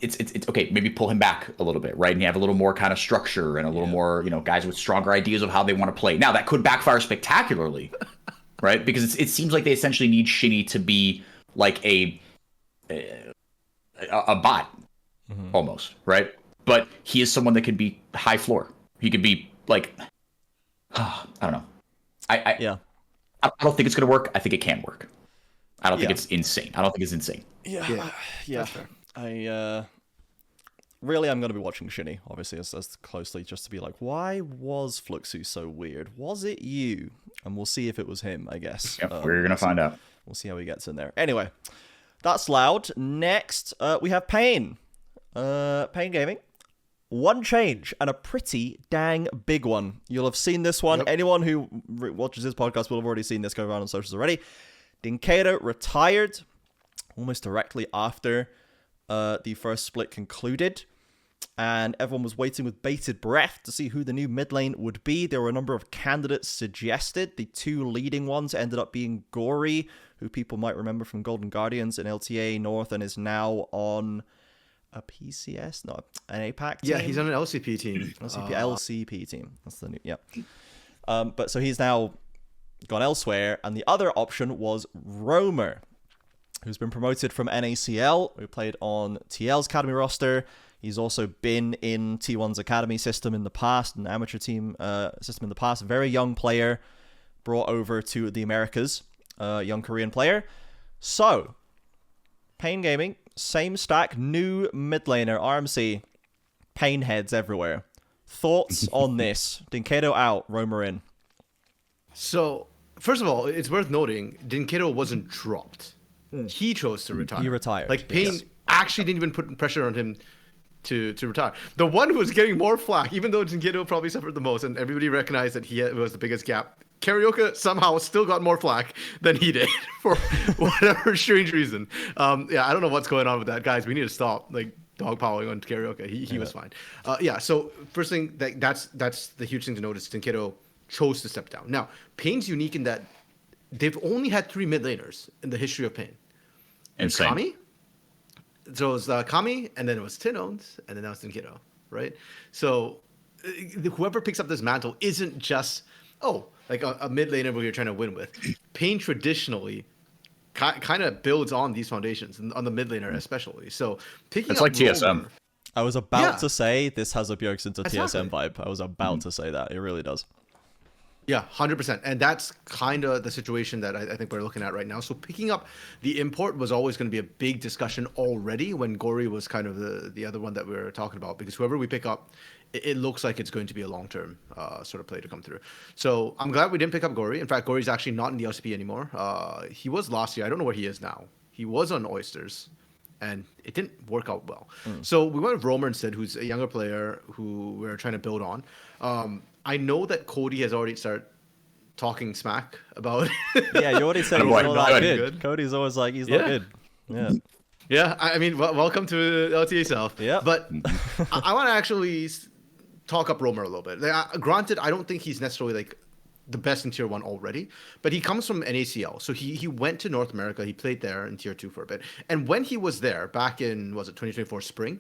it's okay. Maybe pull him back a little bit, right? And you have a little more kind of structure and a little more, guys with stronger ideas of how they want to play. Now, that could backfire spectacularly, right? Because it seems like they essentially need Shinny to be like a bot, almost, right? But he is someone that could be high floor. He could be like, I don't know. I don't think it's going to work. I think it can work. I don't think it's insane. I don't think it's insane. Yeah. I'm going to be watching Shinny, obviously, as closely, just to be like, why was Fluxu so weird? Was it you? And we'll see if it was him, I guess. Yep, we're going to find out. We'll see how he gets in there. Anyway, that's Loud. Next, we have Pain. Pain Gaming. One change, and a pretty dang big one. You'll have seen this one. Yep. Anyone who watches this podcast will have already seen this go around on socials already. Dinkato retired almost directly after the first split concluded, and everyone was waiting with bated breath to see who the new mid lane would be. There were a number of candidates suggested. The two leading ones ended up being Gory, who people might remember from Golden Guardians in LTA North and is now on... a PCS, not an APAC team. Yeah, he's on an LCP team. LCP team. That's the new, yeah. But so he's now gone elsewhere, and the other option was Roamer, who's been promoted from NACL, who played on TL's academy roster. He's also been in T1's academy system in the past, an amateur team system in the past. Very young player, brought over to the Americas, young Korean player. So, Pain Gaming, same stack, new mid laner, RMC, Pain heads everywhere. Thoughts on this? Dinkato out, Roamer in. So, first of all, it's worth noting, Dinkato wasn't dropped. He chose to retire. He retired. Like, Pain actually didn't even put pressure on him to retire. The one who was getting more flack, even though Dinkato probably suffered the most, and everybody recognized that he was the biggest gap, Karaoke somehow still got more flack than he did for whatever strange reason. I don't know what's going on with that, guys. We need to stop dogpiling on Karaoke. He was fine. So first thing that's the huge thing to notice. Dinkato chose to step down. Now, Pain's unique in that they've only had 3 mid laners in the history of Pain. Insane. Kami. So it was Kami, and then it was Tinones, and then now it's Dinkato, right? So whoever picks up this mantle isn't just like a mid laner where you're trying to win with. Pain traditionally kind of builds on these foundations, on the mid laner especially. So picking it's up like TSM. Roamer, I was about to say this has a Bjergsen to TSM Exactly. vibe. I was about to say that. It really does. Yeah, 100%. And that's kind of the situation that I think we're looking at right now. So picking up the import was always going to be a big discussion already when Gory was kind of the other one that we were talking about, because whoever we pick up, it looks like it's going to be a long-term sort of play to come through. So I'm glad we didn't pick up Gory. In fact, Gory's actually not in the LCP anymore. He was last year. I don't know where he is now. He was on Oysters, and it didn't work out well. So we went with Romer instead, who's a younger player who we're trying to build on. I know that Cody has already started talking smack about. Yeah, you already said he's not that good. Cody's always like, he's not good. Yeah. Yeah, I mean, welcome to LTA South. Yeah. But I want to actually talk up Romer a little bit. Granted, I don't think he's necessarily like the best in Tier 1 already, but he comes from NACL. So he went to North America. He played there in Tier 2 for a bit. And when he was there, back in, was it 2024 spring,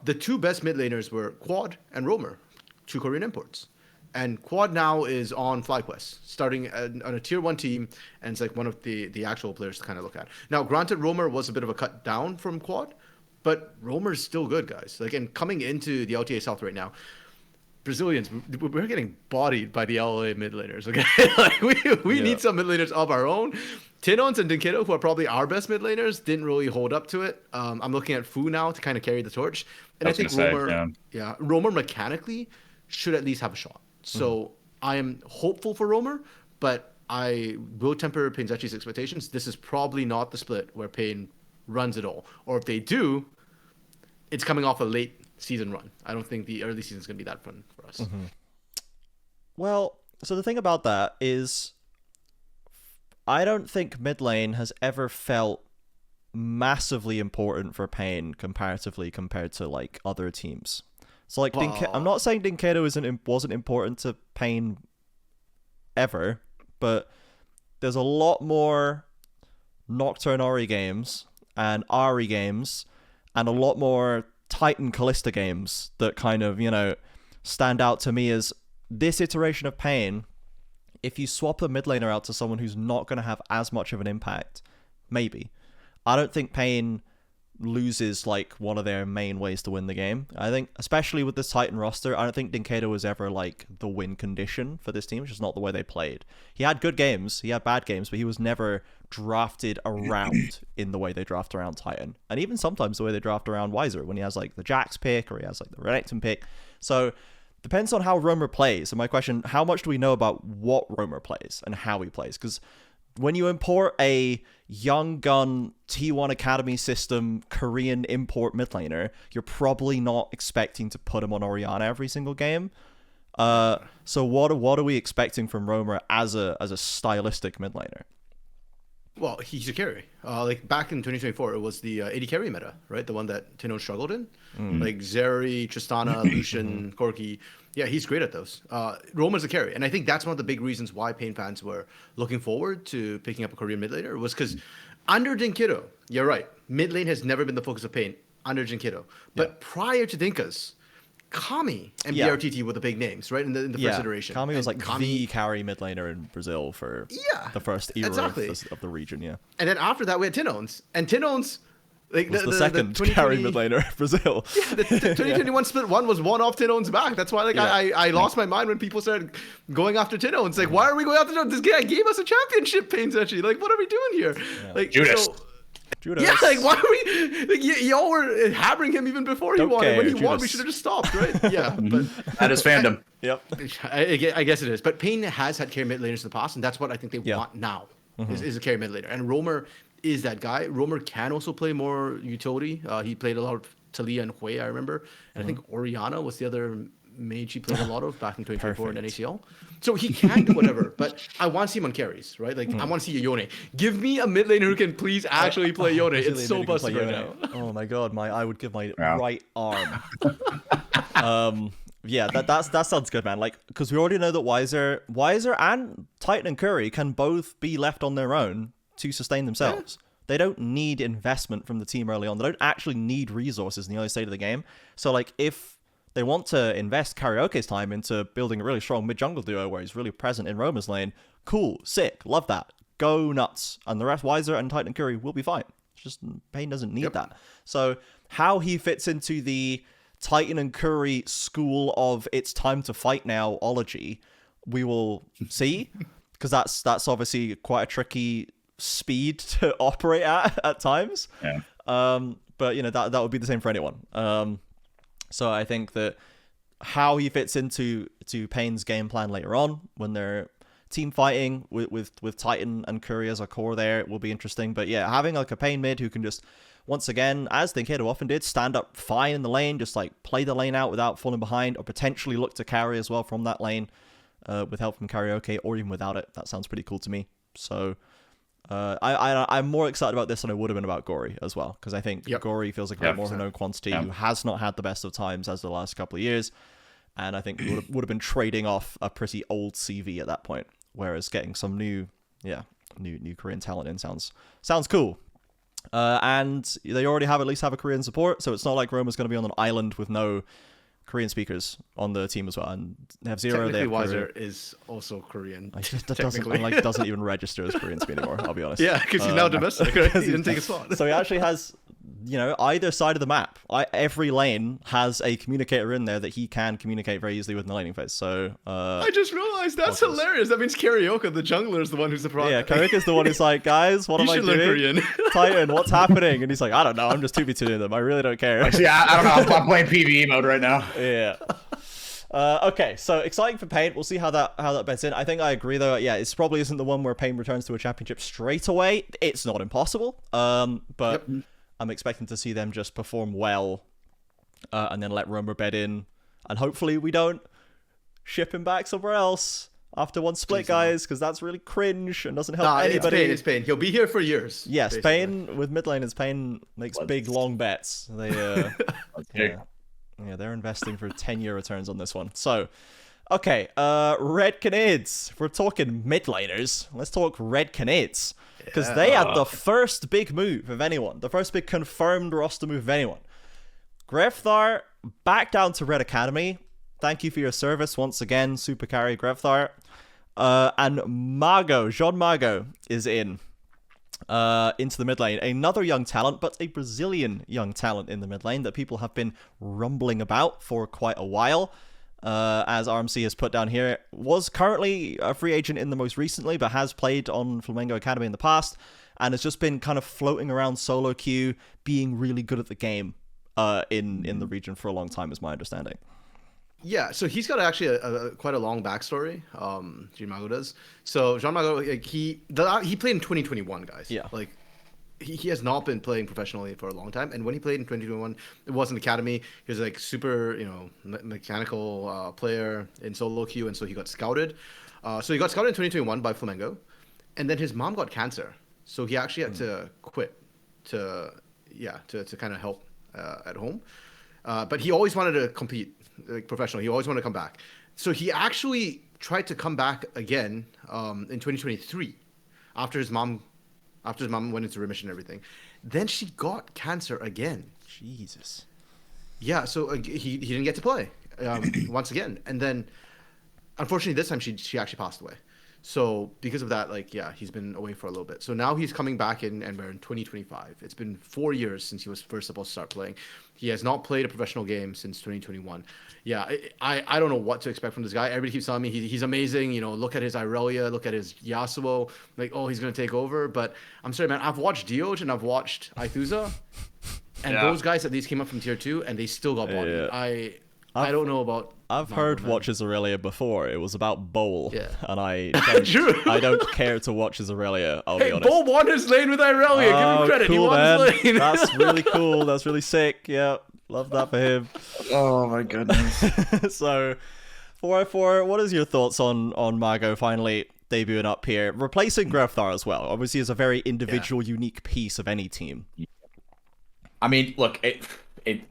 the two best mid laners were Quad and Romer, two Korean imports. And Quad now is on FlyQuest, starting on a Tier 1 team, and it's like one of the actual players to kind of look at. Now, granted, Romer was a bit of a cut down from Quad, but Romer's still good, guys. Like, and coming into the LTA South right now, Brazilians, we're getting bodied by the LA mid laners, okay? Like, we need some mid laners of our own. Tinons and Dinkedo, who are probably our best mid laners, didn't really hold up to it. I'm looking at Fu now to kind of carry the torch. And I think Romer mechanically should at least have a shot. So I am hopeful for Romer, but I will temper Painzetchi's expectations. This is probably not the split where Pain runs it all. Or if they do, it's coming off a late season run. I don't think the early season is going to be that fun for us. Well, so the thing about that is I don't think mid lane has ever felt massively important for Pain comparatively compared to like other teams. So like, I'm not saying Dinkedo wasn't important to Pain ever, but there's a lot more Nocturne Ori games and Ari games and a lot more Titan Callista games that kind of, stand out to me as this iteration of Pain. If you swap a mid laner out to someone who's not going to have as much of an impact, maybe. I don't think Pain loses like one of their main ways to win the game. I think, especially with this Titan roster, I don't think Dinkedo was ever like the win condition for this team. It's just not the way they played. He had good games, he had bad games, but he was never drafted around in the way they draft around Titan. And even sometimes the way they draft around Weiser, when he has like the Jax pick or he has like the Renekton pick. So depends on how Romer plays. And my question, how much do we know about what Romer plays and how he plays? Because when you import a young gun T1 Academy system Korean import mid laner, you're probably not expecting to put him on Orianna every single game. So what are we expecting from Romer as a stylistic mid laner? Well, he's a carry. Like back in 2024, it was the AD carry meta, right? The one that Tino struggled in. Like Zeri, Tristana, Lucian, Corki. Yeah, he's great at those. Romer's a carry. And I think that's one of the big reasons why Pain fans were looking forward to picking up a Korean mid laner was because under Dinkedo, you're right, mid lane has never been the focus of Pain under Dinkedo. But prior to Dinkas, Kami and BRTT were the big names, right? In the first iteration. Kami was like the carry mid laner in Brazil for the first era of the region, And then after that, we had Tinons. And Tinons... Like the second carry mid laner in Brazil. Yeah, the 2021 split one was one off Tinon's back. That's why I lost my mind when people started going after Tino. It's like, why are we going after Tino? This guy gave us a championship, Painzetchi. Like, what are we doing here? Yeah. Like Judas. Yeah, like why are we? Like, y'all were hammering him even before he won. When he won, we should have just stopped, right? Yeah, but that is fandom. Yep. I guess it is. But Pain has had carry mid laners in the past, and that's what I think they want now. Is a carry mid laner, and Romer is that guy. Romer can also play more utility. He played a lot of Talia and Hui, I remember. And I think Orianna was the other mage he played a lot of back in 2024 in NACL. So he can do whatever, but I want to see him on carries, right? Like, I want to see a Yone. Give me a mid laner who can please actually play Yone. It's so busted right now. Oh my god, I would give my right arm. Yeah, that sounds good, man. Like, because we already know that Weiser and Titan and Curry can both be left on their own to sustain themselves. They don't need investment from the team early on. They don't actually need resources in the early state of the game. So, like, if they want to invest Karaoke's time into building a really strong mid-jungle duo where he's really present in Romer's lane, cool, sick, love that. Go nuts. And the rest, Weiser and Titan and Curry, will be fine. It's just, Pain doesn't need that. So, how he fits into the Titan and Curry school of it's time to fight now-ology, we will see, because that's obviously quite a tricky speed to operate at times. Yeah. But that would be the same for anyone. So I think that how he fits into Payne's game plan later on when they're team fighting with Titan and Curry as a core there will be interesting. But yeah, having like a Payne mid who can just, once again, as Thinkado often did, stand up fine in the lane, just like play the lane out without falling behind, or potentially look to carry as well from that lane with help from karaoke, or even without it. That sounds pretty cool to me. So I'm more excited about this than I would have been about Gory as well, because I think Gory feels like a bit more of a known quantity who has not had the best of times as the last couple of years, and I think would have been trading off a pretty old CV at that point, whereas getting some new Korean talent in sounds cool. And they already at least have a Korean support, so it's not like Roma's going to be on an island with no Korean speakers on the team as well, and they have Zero. Technically, Wiser is also Korean. That doesn't even register as Korean to me anymore. I'll be honest. Yeah, because he's now domestic. Right? He didn't take a spot. So he actually has, either side of the map. Every lane has a communicator in there that he can communicate very easily with in the laning phase. So I just realized that's hilarious. That means Karaoke, the jungler, is the one who's the problem. Yeah, Karaoke is the one who's like, guys, what am I doing? Korean. Titan, what's happening? And he's like, I don't know. I'm just 2v2ing them. I really don't care. Actually, I don't know. I'm playing PvE mode right now. Yeah. Okay, so exciting for Payne. We'll see how that bets in. I think I agree though. Yeah, it probably isn't the one where Payne returns to a championship straight away. It's not impossible. But I'm expecting to see them just perform well, and then let Romer bed in, and hopefully we don't ship him back somewhere else after one split, guys, because that's really cringe and doesn't help anybody. It's Payne. He'll be here for years. Yes, basically. Payne with mid lane is Payne makes big long bets. They yeah, they're investing for 10-year returns on this one. So, okay, Red Canids. If we're talking mid laners, let's talk Red Canids. Because they had the first big move of anyone. The first big confirmed roster move of anyone. Grevthar back down to Red Academy. Thank you for your service once again, Super Carry Grevthar. And Mago, Jean Mago, is in. Into the mid lane. Another young talent, but a Brazilian young talent in the mid lane that people have been rumbling about for quite a while. As RMC has put down here, was currently a free agent in the most recently, but has played on Flamengo Academy in the past, and has just been kind of floating around solo queue, being really good at the game in the region for a long time, is my understanding. Yeah, so he's got actually a quite a long backstory. Jean Mago does. So Jean Mago, like, he played in 2021, guys. Yeah. Like he has not been playing professionally for a long time, and when he played in 2021, it was in the academy. He was like super, mechanical player in solo queue, and so he got scouted. So he got scouted in 2021 by Flamengo, and then his mom got cancer, so he actually had to quit to kind of help at home. But he always wanted to compete professionally. He always wanted to come back. So he actually tried to come back again in 2023 after his mom went into remission and everything. Then she got cancer again. Jesus. Yeah, so he didn't get to play once again. And then, unfortunately, this time she actually passed away. So because of that, he's been away for a little bit. So now he's coming back in, and we're in 2025. It's been 4 years since he was first supposed to start playing. He has not played a professional game since 2021. Yeah, I don't know what to expect from this guy. Everybody keeps telling me he's amazing. Look at his Irelia, look at his Yasuo. He's going to take over. But I'm sorry, man. I've watched Dioj and I've watched Aithuza. And those guys at least came up from tier 2 and they still got bodied. Yeah. I don't know about... I've heard watch his Aurelia before. It was about Bowl. Yeah. And I don't care to watch his Aurelia, I'll be honest. Bowl won his lane with Aurelia. Give him credit. Cool, he won man. his lane. That's really cool. That's really sick. Yeah. Love that for him. Oh my goodness. So, 404, what is your thoughts on Mago finally debuting up here? Replacing Grevthar as well. Obviously, is a very individual, unique piece of any team. I mean, look, it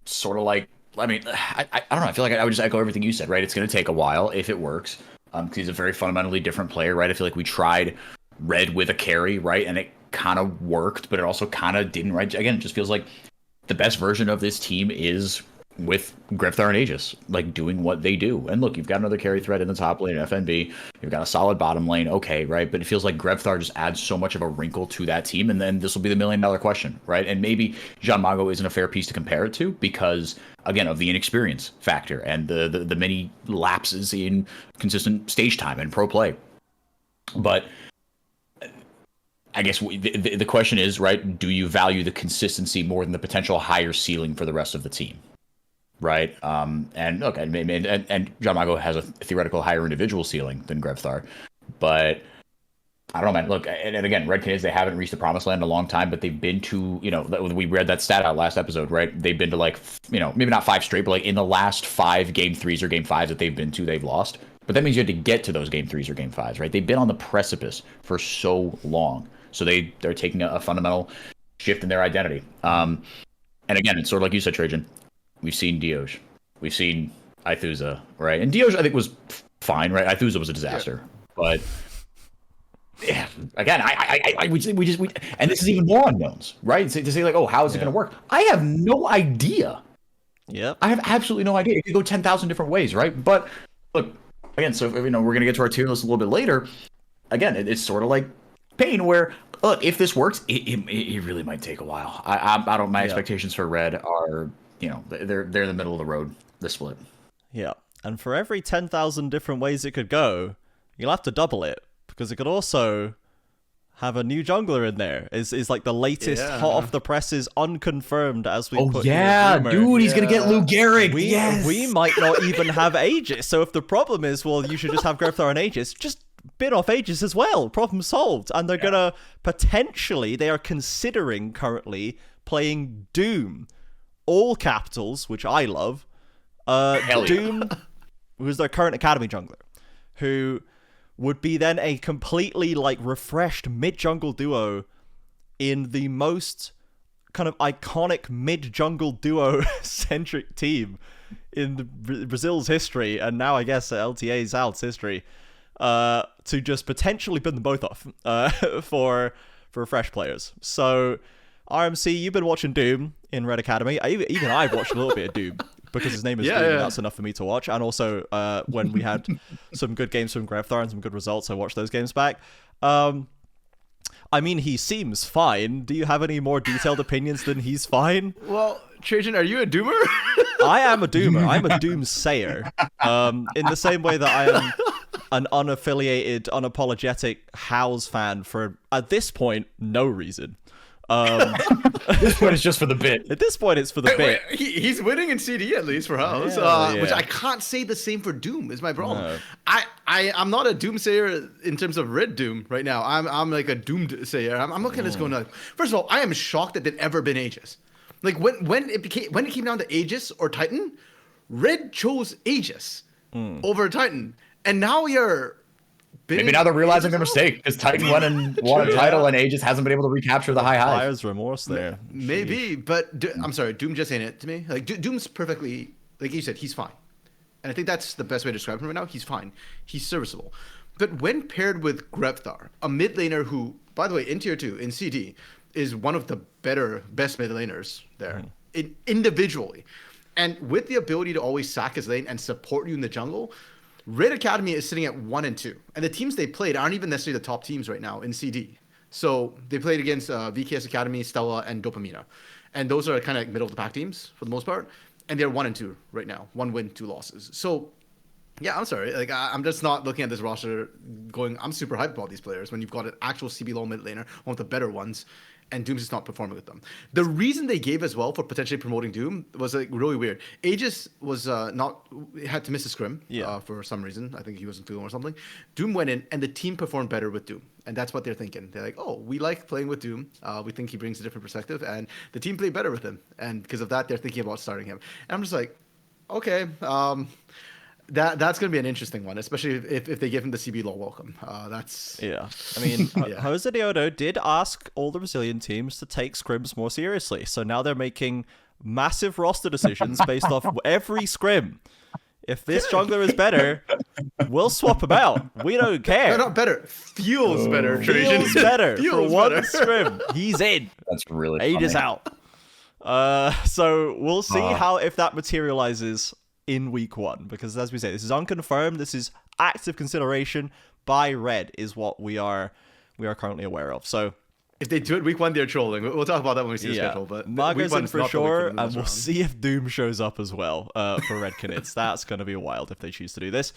sort of like, I don't know. I feel like I would just echo everything you said, right? It's going to take a while if it works, because he's a very fundamentally different player, right? I feel like we tried Red with a carry, right? And it kind of worked, but it also kind of didn't, right? Again, it just feels like the best version of this team is with Grefthar and Aegis, like doing what they do. And look, you've got another carry threat in the top lane, FNB. You've got a solid bottom lane, okay, right? But it feels like Grefthar just adds so much of a wrinkle to that team, and then this will be the $1 million question, right? And maybe Jean Mago isn't a fair piece to compare it to because, again, of the inexperience factor and the many lapses in consistent stage time and pro play. But I guess the question is, right, do you value the consistency more than the potential higher ceiling for the rest of the team? Right. And look, and John Mago has a theoretical higher individual ceiling than Grefthar, but I don't know, man. Look, and again, Red Canids, they haven't reached the promised land in a long time, but they've been to, we read that stat out last episode, right? They've been to like, maybe not 5 straight, but like in the last 5 game 3s or game 5s that they've been to, they've lost. But that means you had to get to those game 3s or game 5s, right? They've been on the precipice for so long. So they're taking a fundamental shift in their identity. And again, it's sort of like you said, Trajan. We've seen Dioj. We've seen Ithuza, right? And Dioj, I think, was fine, right? Ithuza was a disaster. Yeah. But, yeah, again, and this is even more unknowns, right? To say, like, oh, how is it going to work? I have no idea. Yeah. I have absolutely no idea. It could go 10,000 different ways, right? But, look, again, so, we're going to get to our tier list a little bit later. Again, it's sort of like Pain, where, look, if this works, it really might take a while. My expectations for Red are... they're in the middle of the road, the split. Yeah, and for every 10,000 different ways it could go, you'll have to double it, because it could also have a new jungler in there. Is like the latest hot off the presses, unconfirmed as we put dude, he's gonna get Lou Gehrig. We might not even have Aegis, so if the problem is, well, you should just have Grefthar and Aegis, just bin off Aegis as well, problem solved. And they're gonna they are considering currently playing Doom, all capitals, which I love. Doom, who's their current academy jungler, who would be then a completely like refreshed mid-jungle duo in the most kind of iconic mid-jungle duo centric team in Brazil's history, and now I guess LTA South's history, to just potentially bin them both off for fresh players. So RMC, you've been watching Doom in Red Academy. Even I've watched a little bit of Doom because his name is Doom, and that's enough for me to watch. And also, when we had some good games from Grefthar and some good results, I watched those games back. I mean, he seems fine. Do you have any more detailed opinions than he's fine? Well, Trajan, are you a Doomer? I am a Doomer. I'm a Doomsayer. In the same way that I am an unaffiliated, unapologetic House fan for, at this point, no reason. At this point, it's just for the bit. At this point, it's for the bit. He's winning in CD at least for House, which I can't say the same for Doom. Is my problem. No. I'm not a Doomsayer in terms of Red Doom right now. I'm like a Doomed Sayer. I'm looking at this going like, first of all, I am shocked that there'd ever been Aegis. Like when it came down to Aegis or Titan, Red chose Aegis over Titan, and now you're. Maybe now they're realizing their mistake because Titan won a title and Aegis hasn't been able to recapture the high highs. Buyer's remorse there. Maybe, but I'm sorry, Doom just ain't it to me. Like Doom's perfectly, like you said, he's fine, and I think that's the best way to describe him right now. He's fine, he's serviceable, but when paired with Grefthar, a mid laner who, by the way, in tier 2 in CD is one of the best mid laners there individually, and with the ability to always sack his lane and support you in the jungle. Red Academy is sitting at 1 and 2, and the teams they played aren't even necessarily the top teams right now in CD. So they played against VKS Academy, Stella, and Dopamina, and those are kind of like middle of the pack teams for the most part, and they're 1 and 2 right now, 1 win, 2 losses. So yeah, I'm sorry, like I'm just not looking at this roster going, I'm super hyped about these players when you've got an actual CB low mid laner, one of the better ones, and Doom's just not performing with them. The reason they gave as well for potentially promoting Doom was like really weird. Aegis was had to miss a scrim for some reason. I think he wasn't feeling or something. Doom went in and the team performed better with Doom. And that's what they're thinking. They're like, oh, we like playing with Doom. We think he brings a different perspective and the team played better with him. And because of that, they're thinking about starting him. And I'm just like, okay, that's going to be an interesting one, especially if they give him the CB law welcome. That's I mean, Jose Deodo did ask all the Brazilian teams to take scrims more seriously. So now they're making massive roster decisions based off every scrim. If this jungler is better, we'll swap him out. We don't care. No, not better. Feels better. Feels better. For one scrim, he's in. That's really Aegis funny. out. So we'll see if that materializes in week 1, because as we say, this is unconfirmed. This is active consideration by Red, is what we are currently aware of. So if they do it week 1, they're trolling. We'll talk about that when we see the schedule. But Margo's in for sure, and we'll see if Doom shows up as well for Red Knights. That's going to be wild if they choose to do this.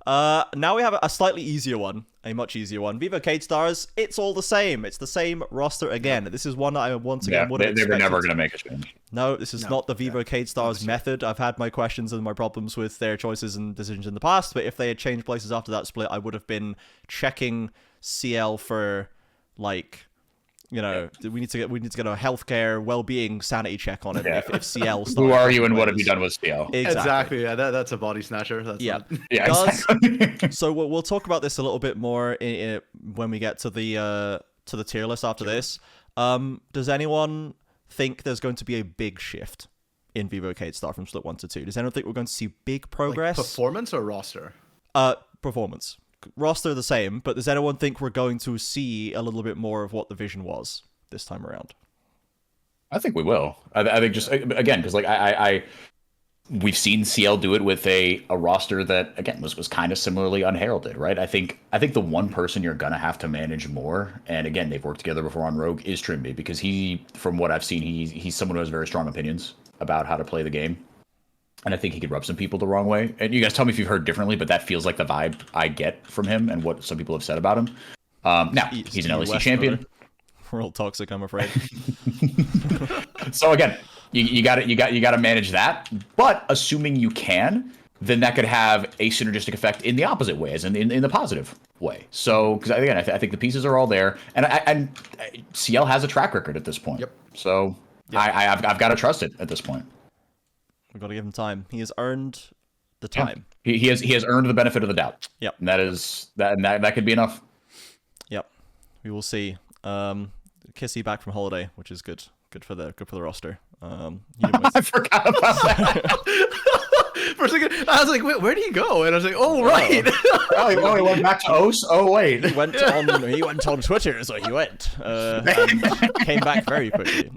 Now we have a slightly easier one, a much easier one. Vivo Cade Stars, it's all the same. It's the same roster again. This is one that I once again would have expected. They were never going to make a change. No, this is not the Vivo Cade Stars method. I've had my questions and my problems with their choices and decisions in the past, but if they had changed places after that split, I would have been checking CL for, like, you know, we need to get a healthcare, well-being, sanity check on it. Yeah. If CL starts, who are you and what have you done with CL? Exactly. Yeah, that's a body snatcher. That's Exactly. So we'll talk about this a little bit more when we get to the tier list after this. Does anyone think there's going to be a big shift in Vivo Cade Star from split 1 to 2? Does anyone think we're going to see big progress? Like performance or roster? Performance. Roster the same, but does anyone think we're going to see a little bit more of what the vision was this time around? I think we will. I think just again, because like we've seen CL do it with a roster that again was kind of similarly unheralded, right? I think the one person you're gonna have to manage more, and again they've worked together before on Rogue, is Trimby, because he, from what I've seen, he's someone who has very strong opinions about how to play the game. And I think he could rub some people the wrong way. And you guys tell me if you've heard differently, but that feels like the vibe I get from him and what some people have said about him. Now, he's an LEC champion. We're all toxic, I'm afraid. So again, you got to manage that. But assuming you can, then that could have a synergistic effect in the opposite way, as in the positive way. So, because again, I think the pieces are all there, and CL has a track record at this point. Yep. So I've got to trust it at this point. We've got to give him time. He has earned the time. Yeah. He has earned the benefit of the doubt. Yep. And that could be enough. Yep. We will see. Kissy back from holiday, which is good. Good for the roster. I forgot about that. For a second, I was like, "Wait, where did he go?" And I was like, "Oh, right." He went back to OS. Oh, wait. He went on Twitter, so he went. And came back very quickly.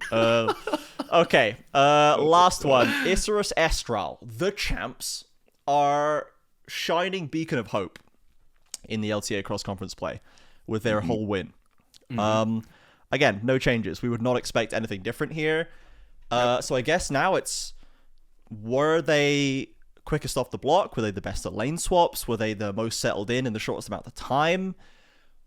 Okay, last one. Isurus Estral. The champs are shining beacon of hope in the LTA cross-conference play with their whole win. Again, no changes. We would not expect anything different here. So I guess now it's, were they quickest off the block? Were they the best at lane swaps? Were they the most settled in the shortest amount of time?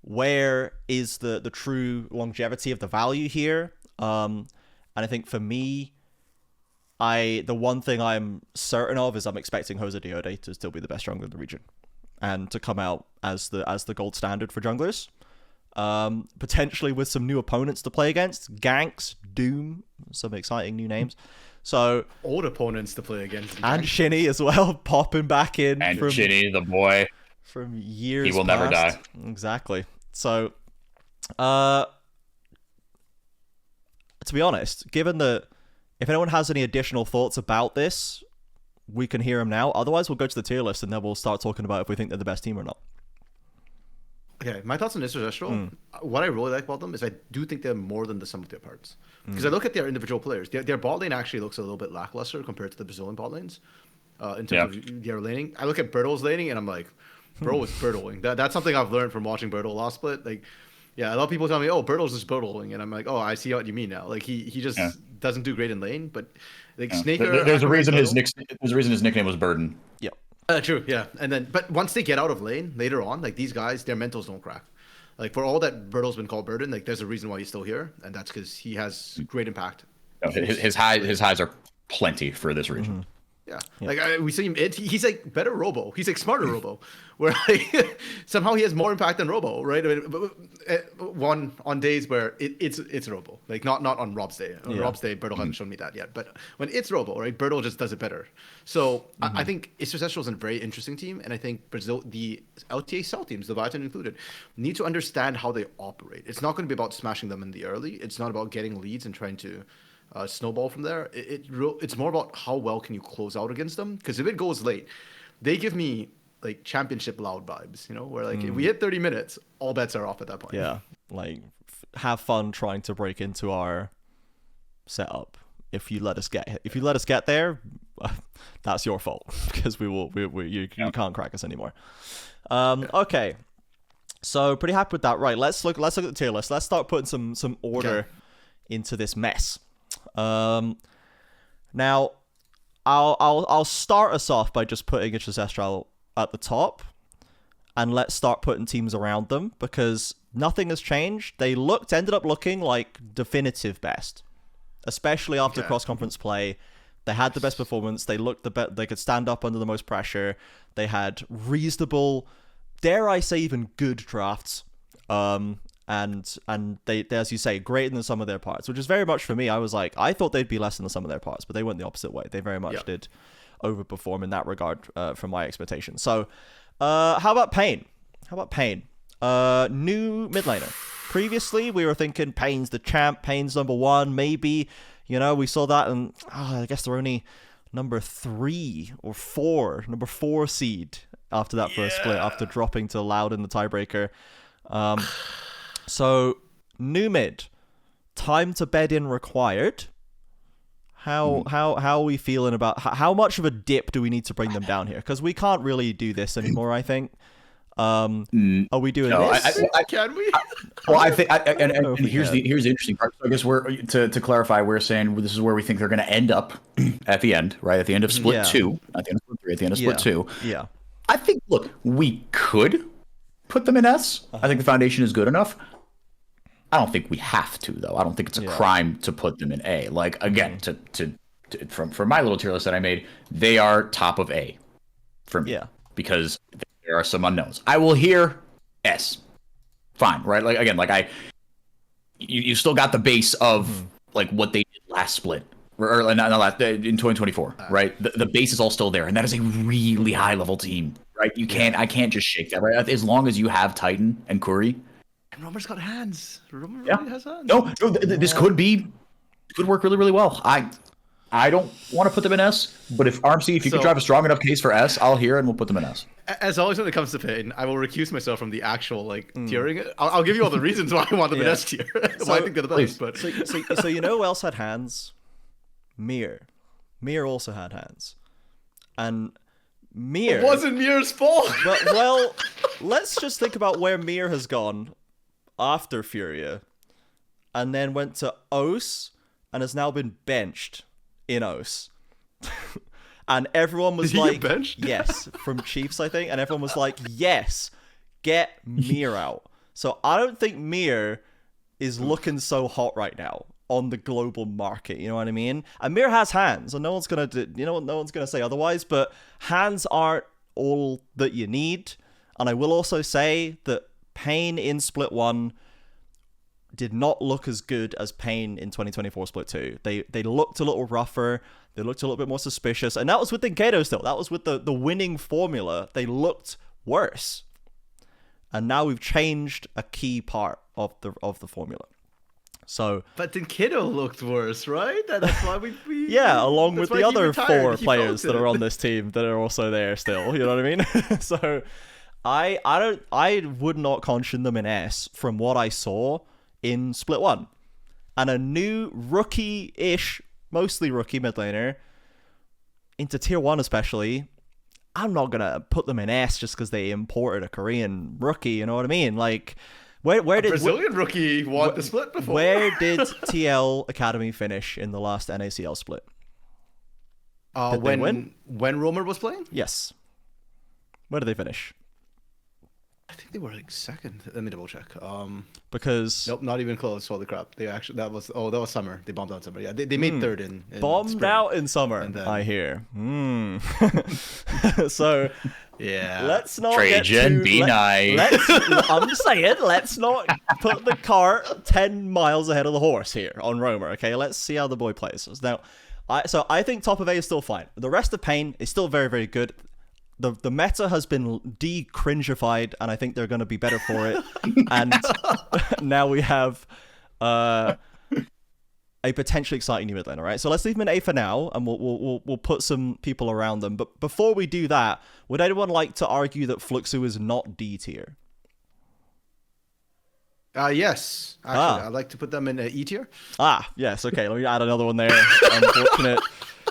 Where is the true longevity of the value here? And I think for me, the one thing I'm certain of is I'm expecting Jose Diode to still be the best jungler in the region and to come out as the gold standard for junglers. Potentially with some new opponents to play against, Ganks, Doom, some exciting new names. So old opponents to play against, and Shinny as well, popping back in. And Shinny, the boy, from years. He will past. never die. Exactly. So, to be honest, given that if anyone has any additional thoughts about this, we can hear them now. Otherwise, we'll go to the tier list and then we'll start talking about if we think they're the best team or not. Okay, my thoughts on Isurus Estral. What I really like about them is I do think they're more than the sum of their parts. Because I look at their individual players. Their bot lane actually looks a little bit lackluster compared to the Brazilian bot lanes in terms of their laning. I look at Bertle's laning and I'm like, bro is Bertling. That's something I've learned from watching Bertle last split. Like, yeah, a lot of people tell me, oh, Bertle's just Bertling. And I'm like, oh, I see what you mean now. Like, he just doesn't do great in lane. But like Snaker... There's a reason his nickname was Burden. Yep. True, yeah. And then, but once they get out of lane later on, like these guys, their mentals don't crack. Like for all that Bertle's been called Burden, like there's a reason why he's still here, and that's because he has great impact. No, his highs are plenty for this region. Yeah, like we see him. He's like better Robo. He's like smarter Robo, where like, somehow he has more impact than Robo, right? I mean, on days where it's Robo, like not on Rob's day. On Rob's day, Bertle hasn't shown me that yet. But when it's Robo, right, Bertle just does it better. So I think Isurus Estral is a very interesting team, and I think Brazil, the LTA South teams, the Leviathan included, need to understand how they operate. It's not going to be about smashing them in the early. It's not about getting leads and trying to snowball from there. It's more about how well can you close out against them, because if it goes late, they give me like championship loud vibes, you know, where like if we hit 30 minutes, all bets are off at that point. Yeah, like have fun trying to break into our setup if you let us get there, that's your fault because you can't crack us anymore. Okay. So pretty happy with that. Right, let's look at the tier list. Let's start putting some order into this mess. Now, I'll start us off by just putting Ancestral at the top, and let's start putting teams around them because nothing has changed. They ended up looking like definitive best, especially after cross-conference play. They had the best performance. They looked the best. They could stand up under the most pressure. They had reasonable, dare I say, even good drafts. And they, as you say, greater than some of their parts, which is very much for me. I was like, I thought they'd be less than the sum of their parts, but they went the opposite way. They very much did overperform in that regard from my expectations. So, how about Pain? New mid laner. Previously, we were thinking Pain's the champ, Pain's number 1, maybe. You know, we saw that, and I guess they're only number 3 or 4, number 4 seed after that first split, after dropping to Loud in the tiebreaker. So, new mid, time to bed in required. How are we feeling about how much of a dip do we need to bring them down here? Because we can't really do this anymore, I think. Are we doing this? Can we? Well, I think, and here's the interesting part. So I guess we're to clarify, we're saying this is where we think they're going to end up at the end, right? At the end of split 2, at the end of split 3, at the end of split 2. Yeah. I think. Look, we could put them in S. I think the foundation is good enough. I don't think we have to, though. I don't think it's a crime to put them in A. Like, again, from my little tier list that I made, they are top of A for me. Yeah. Because there are some unknowns. I will hear S. Fine, right? Like, again, like you still got the base of like what they did last split. Or not last, in 2024, right? The base is all still there, and that is a really high level team, right? I can't just shake that, right? As long as you have Titan and Curry. And Romer's got hands. Romer really has hands. No, this could work really, really well. I don't want to put them in S, but if you could drive a strong enough case for S, I'll hear and we'll put them in S. As always, when it comes to Pain, I will recuse myself from the actual tiering. I'll give you all the reasons why I want them in S tier. Why I think they're the best. But so you know who else had hands? Mir also had hands, and Mir. It wasn't Mir's fault. Well, let's just think about where Mir has gone after Furia, and then went to Os, and has now been benched in Os. And everyone was like, benched? Yes, from Chiefs, I think, and everyone was like, yes, get Mir out. So I don't think Mir is looking so hot right now on the global market, you know what I mean? And Mir has hands, and no one's gonna say otherwise, but hands aren't all that you need. And I will also say that Pain in Split 1 did not look as good as Pain in 2024 Split 2. They looked a little rougher, they looked a little bit more suspicious, and that was with the Kato still. That was with the winning formula. They looked worse. And now we've changed a key part of the formula. So, but then Kiddo looked worse, right? That's why we along with the other 4 players that are on this team that are also there still. You know what I mean? So, I would not caution them in S from what I saw in Split 1, and a new rookie-ish, mostly rookie mid laner into tier 1 especially. I'm not gonna put them in S just because they imported a Korean rookie. You know what I mean? Like. Where did Brazilian rookie won the split before? Where did TL Academy finish in the last NACL split? When Romer was playing? Yes. Where did they finish? I think they were like second. Let me double check. Because nope, not even close. Holy crap! They actually that was summer. They bombed out summer. Yeah, they made third in bombed spring. out in summer. Then... I hear. So yeah, let's not Trajan, be nice. I'm just saying, let's not put the cart 10 miles ahead of the horse here on Romer. Okay, let's see how the boy plays. Now, I think top of A is still fine. The rest of Pain is still very, very good. The meta has been de-cringified, and I think they're going to be better for it. And now we have a potentially exciting new mid laner, right? So let's leave them in A for now, and we'll put some people around them. But before we do that, would anyone like to argue that Fluxu is not D tier? Yes. Actually, I'd like to put them in E tier. Yes. Okay, let me add another one there. Unfortunate.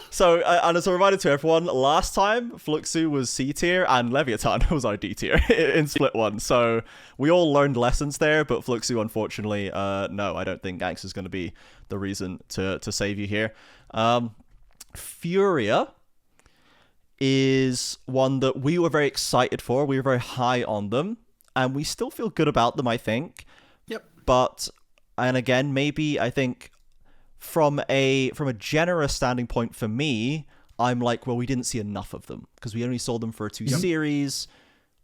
So, and as a reminder to everyone, last time Fluxu was C tier and Leviathan was our D tier in Split 1. So we all learned lessons there, but Fluxu, unfortunately, no, I don't think Ganks is going to be the reason to save you here. Furia is one that we were very excited for. We were very high on them, and we still feel good about them, I think. Yep. But, and again, maybe I think from a generous standing point for me, I'm like, well, we didn't see enough of them because we only saw them for 2 series.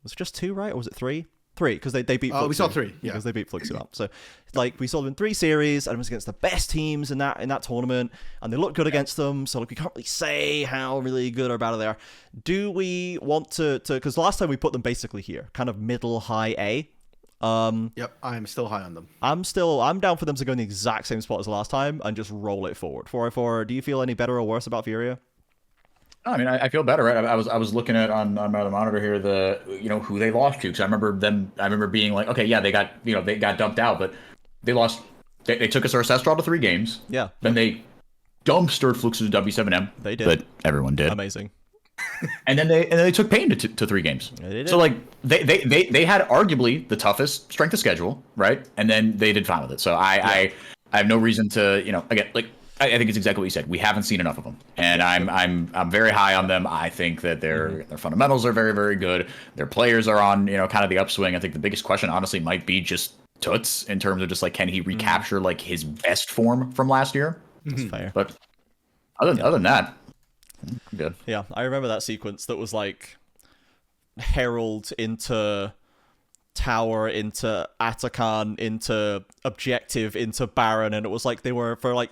Was it just 2, right? Or was it 3? 3, because they beat Fluxu. We saw 3, yeah. Because they beat Fluxu up. So, like, we saw them in 3 series, and it was against the best teams in that tournament, and they looked good against them, so, like, we can't really say how really good or bad they are. Do we want to because last time we put them basically here, kind of middle, high A. Yep, I'm still high on them. I'm down for them to go in the exact same spot as last time and just roll it forward. 404, do you feel any better or worse about Furia? I mean, I feel better, right? I was looking at on my monitor here who they lost to, because I remember being like, okay, yeah, they got dumped out, but they lost. They took a success draw to 3 games. Yeah. Then they dumpstered Fluxus to W7M. They did, but everyone did. Amazing. And then they took Pain to 3 games. So like they had arguably the toughest strength of schedule, right? And then they did fine with it. So I have no reason to again, like, I think it's exactly what you said. We haven't seen enough of them, and I'm very high on them. I think that their fundamentals are very, very good. Their players are on kind of the upswing. I think the biggest question honestly might be just Toots in terms of just like, can he recapture like his best form from last year? That's fair. But other than that, good. Yeah, I remember that sequence that was like Herald into Tower, into Atakan, into Objective, into Baron, and it was like they were, for like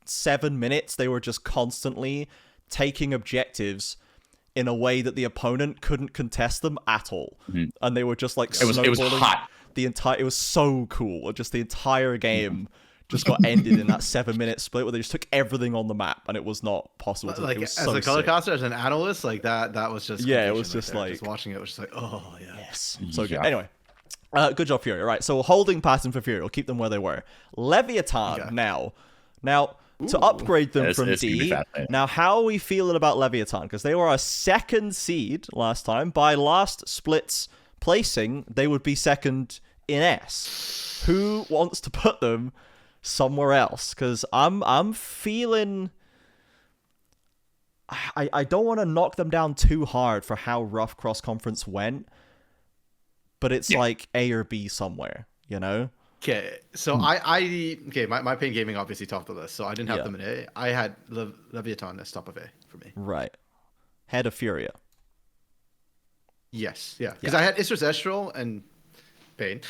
7 minutes, they were just constantly taking objectives in a way that the opponent couldn't contest them at all. And they were just like snowballing. It was hot. It was so cool. Just the entire game just got ended in that 7-minute split where they just took everything on the map, and it was not possible to. Like, it was as so a color caster, as an analyst, like that was just, yeah, it was just like, just watching it was just like, oh yeah, yes, so good. Anyway, good job, Fury. All right, so holding pattern for Fury, we'll keep them where they were. Leviathan now to upgrade them from D. Now, how are we feeling about Leviathan? Because they were our 2nd seed last time. By last split's placing, they would be 2nd in S. Who wants to put them somewhere else? Because I'm feeling, I don't want to knock them down too hard for how rough cross conference went, but it's like A or B somewhere, Okay, so my Pain Gaming obviously topped the list, so I didn't have them in A. I had Leviathan as top of A for me. Right. Head of Furia. Yes, yeah, because I had Isras Estral and Pain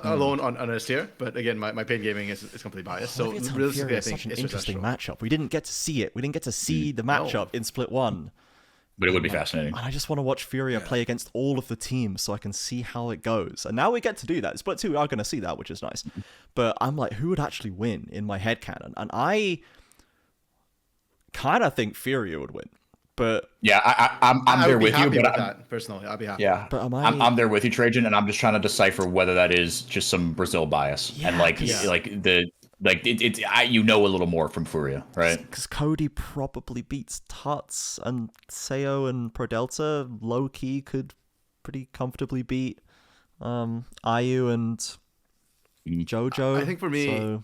alone on S tier, but again, my Pain Gaming is completely biased. So realistically, I think such an Isras interesting Estral. matchup. We didn't get to see it. We didn't get to see the matchup in Split 1. But it would be fascinating. And I just want to watch Furia play against all of the teams so I can see how it goes. And now we get to do that. Split 2, we are going to see that, which is nice. But I'm like, who would actually win in my headcanon? And I kind of think Furia would win. But yeah, I'm there with you. But that, personally, I'd be happy. Yeah, but I'm there with you, Trajan, and I'm just trying to decipher whether that is just some Brazil bias and like it's a little more from Furia, right? Because Cody probably beats Tuts, and Seo and Pro Delta low key could pretty comfortably beat IU and JoJo. I think for me,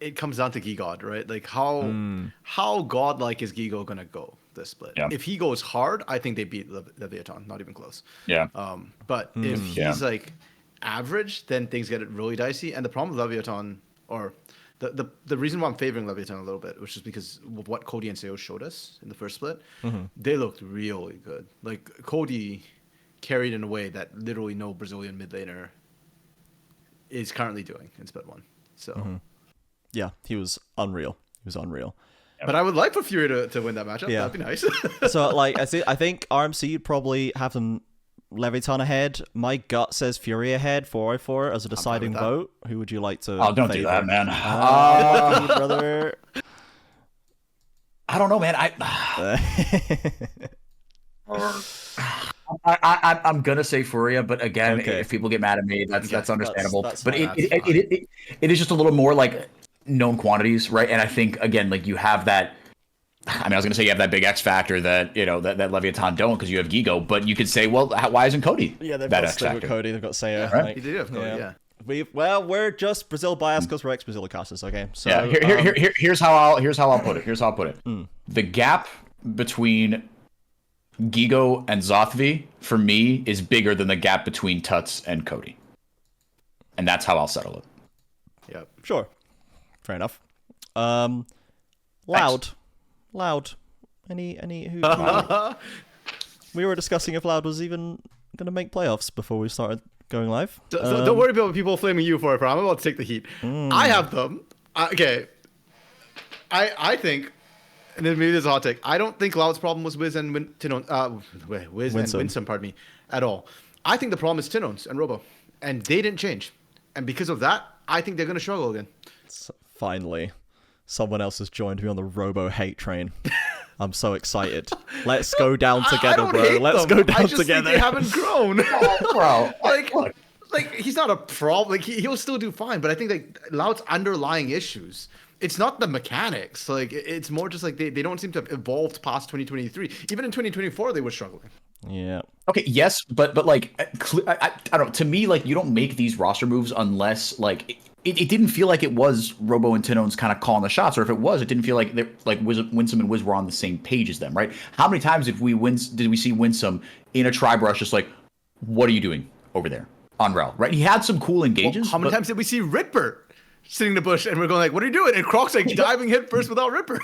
it comes down to Gigod, right? Like how godlike is Gigo gonna go this split? Yeah. If he goes hard, I think they beat Leviathan, not even close. Yeah. But if he's like average, then things get really dicey. And the problem with Leviathan, or the reason why I'm favoring Leviathan a little bit, which is because of what Cody and Seo showed us in the first split, they looked really good. Like Cody carried in a way that literally no Brazilian mid laner is currently doing in split 1. So yeah, he was unreal. But I would like for Fury to win that matchup. Yeah. That'd be nice. So like I think RMC would probably have them Leviathan ahead. My gut says Fury ahead, 404 as a deciding vote. Who would you like to don't favor? do that, man. Brother. I don't know, man. I'm gonna say Furia, but again, if people get mad at me, that's understandable. But it is just a little more like known quantities, right? And I think again, like you have that. I mean, I was gonna say you have that big X factor that that Leviathan don't because you have Gigo, but you could say, well, why isn't Cody? Yeah, they've that got X factor? Cody, they've got Saya. Right? Like, You do have Cody, yeah. We're just Brazil biased because we're ex-Brazil casters, okay? So here's how I'll put it. The gap between Gigo and Zothvi for me is bigger than the gap between Tuts and Cody, and that's how I'll settle it. Yep. Sure. Fair enough. Loud. Who we were discussing if Loud was even going to make playoffs before we started going live. So don't worry about people flaming you for it, I'm about to take the heat. I have them. Okay. I think, and then maybe there's a hot take. I don't think Loud's problem was Wiz and Winsome, pardon me, at all. I think the problem is Tinones and Robo, and they didn't change. And because of that, I think they're going to struggle again. Finally, someone else has joined me on the Robo hate train. I'm so excited. Let's go down together, bro. Let's go down together. Think they haven't grown. Bro, like he's not a problem. Like he'll still do fine, but I think like Loud's underlying issues. It's not the mechanics. Like it's more just like they don't seem to have evolved past 2023. Even in 2024, they were struggling. Yeah. Okay. Yes, but like I don't know. To me, like you don't make these roster moves unless like it didn't feel like it was Robo and Tinones kind of calling the shots, or if it was, it didn't feel like Winsome and Wiz were on the same page as them, right? How many times did we see Winsome in a tri brush just like, what are you doing over there on Rel, right? He had some cool engagements. How many times did we see Ritbert sitting in the bush and we're going like, what are you doing? And Croc's like diving head first without Ripper.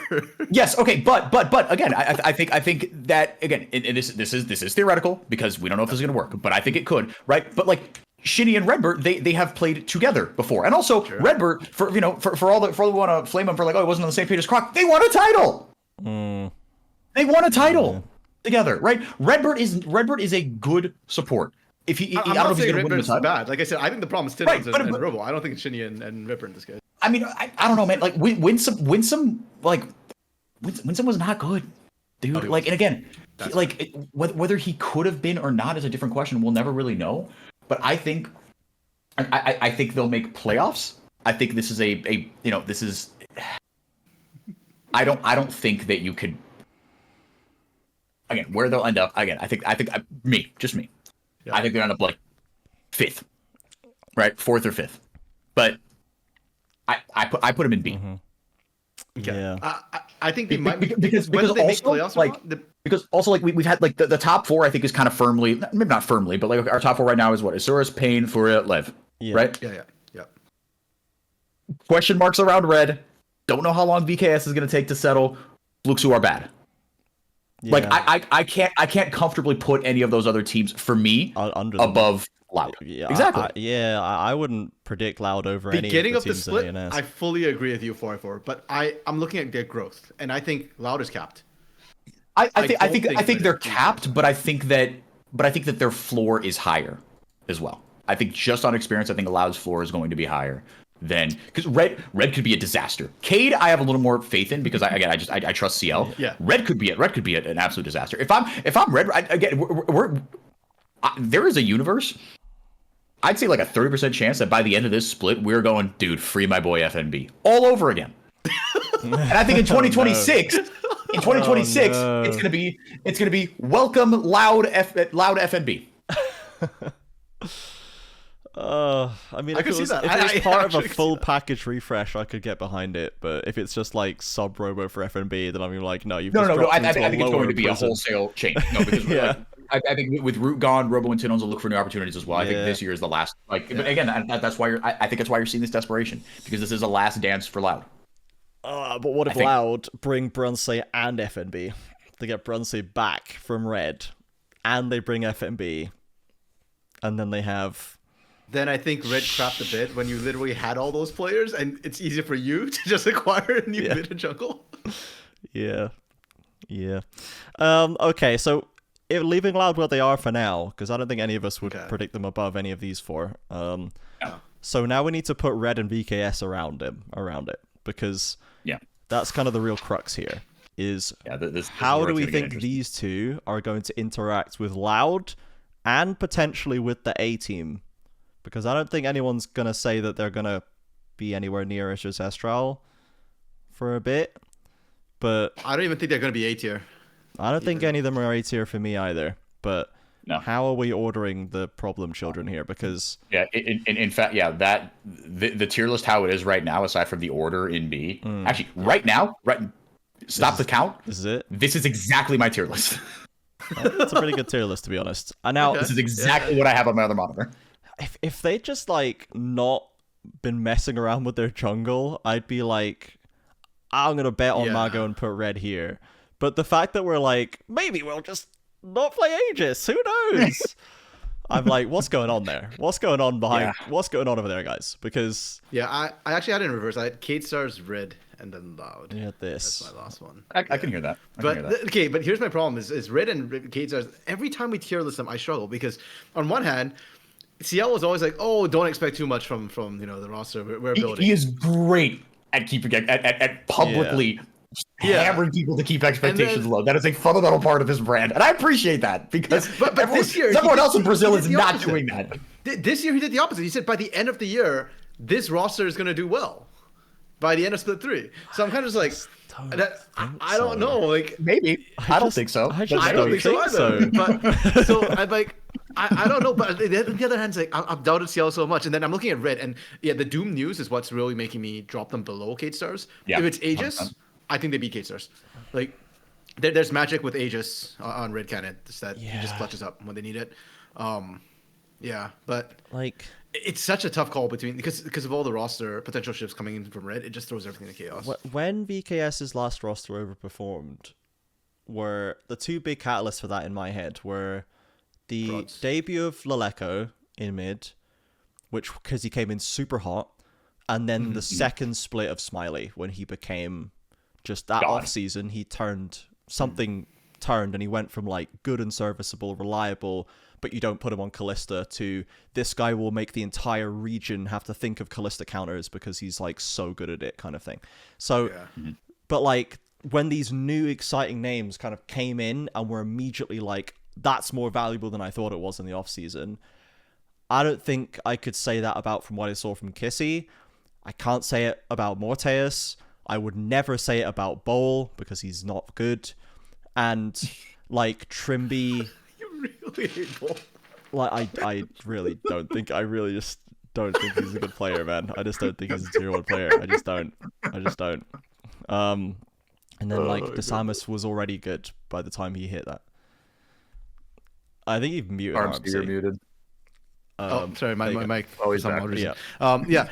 Yes, okay, but again, I think that again, and this is theoretical because we don't know if this is gonna work, but I think it could, right? But like Shinny and Redbird, they have played together before, and also Redbird for all the we want to flame him for like, oh, he wasn't on the same page as Croc. They won a title. They won a title together, right? Redbird is a good support. If he, I don't know if he's going to win the title. Bad. Like I said, I think the problem is Tinones and Robo. I don't think it's Shinny and Ripper in this case. I mean, I don't know, man. Like Winsome was not good, dude. Okay. Like, and again, whether he could have been or not is a different question. We'll never really know. But I think they'll make playoffs. I think this is this is. I don't think that you could. Again, where they'll end up. Again, I think me. Yeah. I think they'll end up like 5th, right? 4th or 5th. But I put them in B. Mm-hmm. Okay. Yeah. I think they might because they also make playoffs like because also like we've had like the top 4 I think is kind of firmly, maybe not firmly, but like our top 4 right now is what? Isurus, Pain, Furia, Lev. Yeah. Right? Yeah. Question marks around Red. Don't know how long VKS is going to take to settle. Luxu are bad. Yeah. Like I can't comfortably put any of those other teams for me above Loud. Yeah, exactly. I wouldn't predict Loud over any beginning of the of the teams split. in ANS. I fully agree with you 4-4, but I'm looking at their growth, and I think Loud is capped. I think they're capped, but I think that their floor is higher as well. I think just on experience, I think Loud's floor is going to be higher than because Red could be a disaster. Cade, I have a little more faith in because I trust CL. Yeah. Red could be an absolute disaster. If I'm Red, there is a universe. I'd say like a 30% chance that by the end of this split, we're going, dude, free my boy FNB all over again. And I think in 2026, it's gonna be welcome Loud FNB. I mean, I could see that. If it was part of a full package refresh, I could get behind it. But if it's just like sub Robo for FNB, then I'm like, no, you've no. I think it's going to be a wholesale change. No, because yeah. I think with Root gone, Robo and Tinones will look for new opportunities as well. I think this year is the last. But again, that's why I think that's why you're seeing this desperation because this is a last dance for Loud. But what if Loud bring Brunsey and FNB? They get Brunsey back from Red, and they bring FNB, and then they have. Then I think Red crapped a bit when you literally had all those players, and it's easier for you to just acquire a new mid jungle. Yeah. Okay, so leaving Loud where they are for now, because I don't think any of us would predict them above any of these 4. So now we need to put Red and VKS around it, because that's kind of the real crux here. is this how is do where we it's gonna get think interesting. these two are going to interact with Loud and potentially with the A team? Because I don't think anyone's going to say that they're going to be anywhere near as just Estral for a bit. But I don't even think they're going to be A tier. I don't think any of them are A tier for me either. But No. how are we ordering the problem children here? Because Yeah, in fact, yeah, that the tier list how it is right now, aside from the order in B, actually, right now, stop the count. this is it. This is exactly my tier list. It's a pretty good tier list, to be honest. And now, This is exactly what I have on my other monitor. if they just like not been messing around with their jungle, I'd be like, I'm gonna bet on Mago and put red here. But the fact that we're like, maybe we'll just not play Aegis, who knows? I'm like, what's going on there? What's going on behind? What's going on over there, guys? Because I actually had it in reverse. I had Kate Stars red and then Loud. you had this. That's my last one. I can hear that. Okay, but here's my problem: is red and Kate Stars. Every time we tier list them, I struggle because on one hand, CL was always like, "Oh, don't expect too much from the roster we're building." He is great at keeping at publicly hammering people to keep expectations low. That is a fundamental part of his brand, and I appreciate that because but this year, everyone else in Brazil is not opposite. doing that. This year he did the opposite. He said by the end of the year, this roster is going to do well. By the end of Split 3, so I'm kind of just like, I don't know, like maybe I don't think so. I just I don't think so either. so. But so I'm like, I don't know. But the other hand, like I've doubted CL so much, and then I'm looking at red, and the Doom news is what's really making me drop them below Kate Stars. Yeah, if it's Aegis, 100%. I think they beat Kate Stars. Like there's magic with Aegis on red cannon that he just clutches up when they need it. But Like, it's such a tough call because of all the roster potential shifts coming in from red. It just throws everything into chaos. when VKS's last roster overperformed, were the two big catalysts for that in my head were the Frauds. debut of Laleko in mid, which because he came in super hot, and then the second split of Smiley when he became just that off season. He turned and he went from like good and serviceable, reliable, but you don't put him on Callista, to this guy will make the entire region have to think of Callista counters because he's like so good at it, kind of thing. So, but like when these new exciting names kind of came in and were immediately like, that's more valuable than I thought it was in the off season. I don't think I could say that about from what I saw from Kissy. I can't say it about Morteus. I would never say it about Bowl because he's not good. And like Trimby, You really hate Bull. like I really just don't think he's a good player, man. I just don't think he's a tier 1 player. I just don't. And then like DeSamus was already good by the time he hit that. I think he muted Arms, you're RMC. muted. Sorry, my mic. Oh, he's for some back. odd reason. Yeah.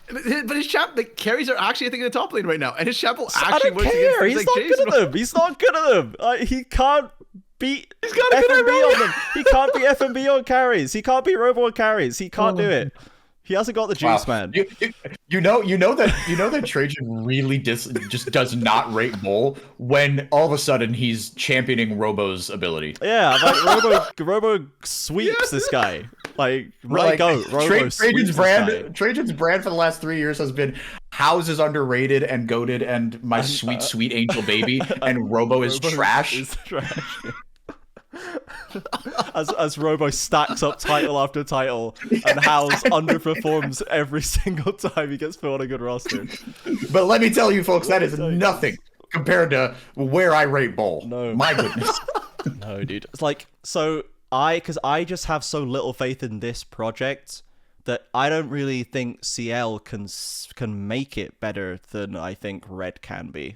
But his champ, the carries are actually, I think, in the top lane right now, and his champ will I actually don't work care. against He's not good at them. He's not good at them. He can't beat FMB on them. He can't beat FMB on carries. He can't beat Robo on carries. He can't do it. He hasn't got the juice, man. You know that Trajan really just does not rate Bull when all of a sudden he's championing Robo's ability. Yeah, like Robo sweeps this guy. Like Robo sweeps this guy. Trajan's brand for the last 3 years has been House is underrated and goated and my sweet angel baby, and Robo is trash. Is trash. as Robo stacks up title after title, and House underperforms every single time he gets put on a good roster. But let me tell you, folks, that is nothing compared to where I rate Bull. No. My goodness. No, dude. It's like, so because I just have so little faith in this project that I don't really think CL can make it better than I think Red can be.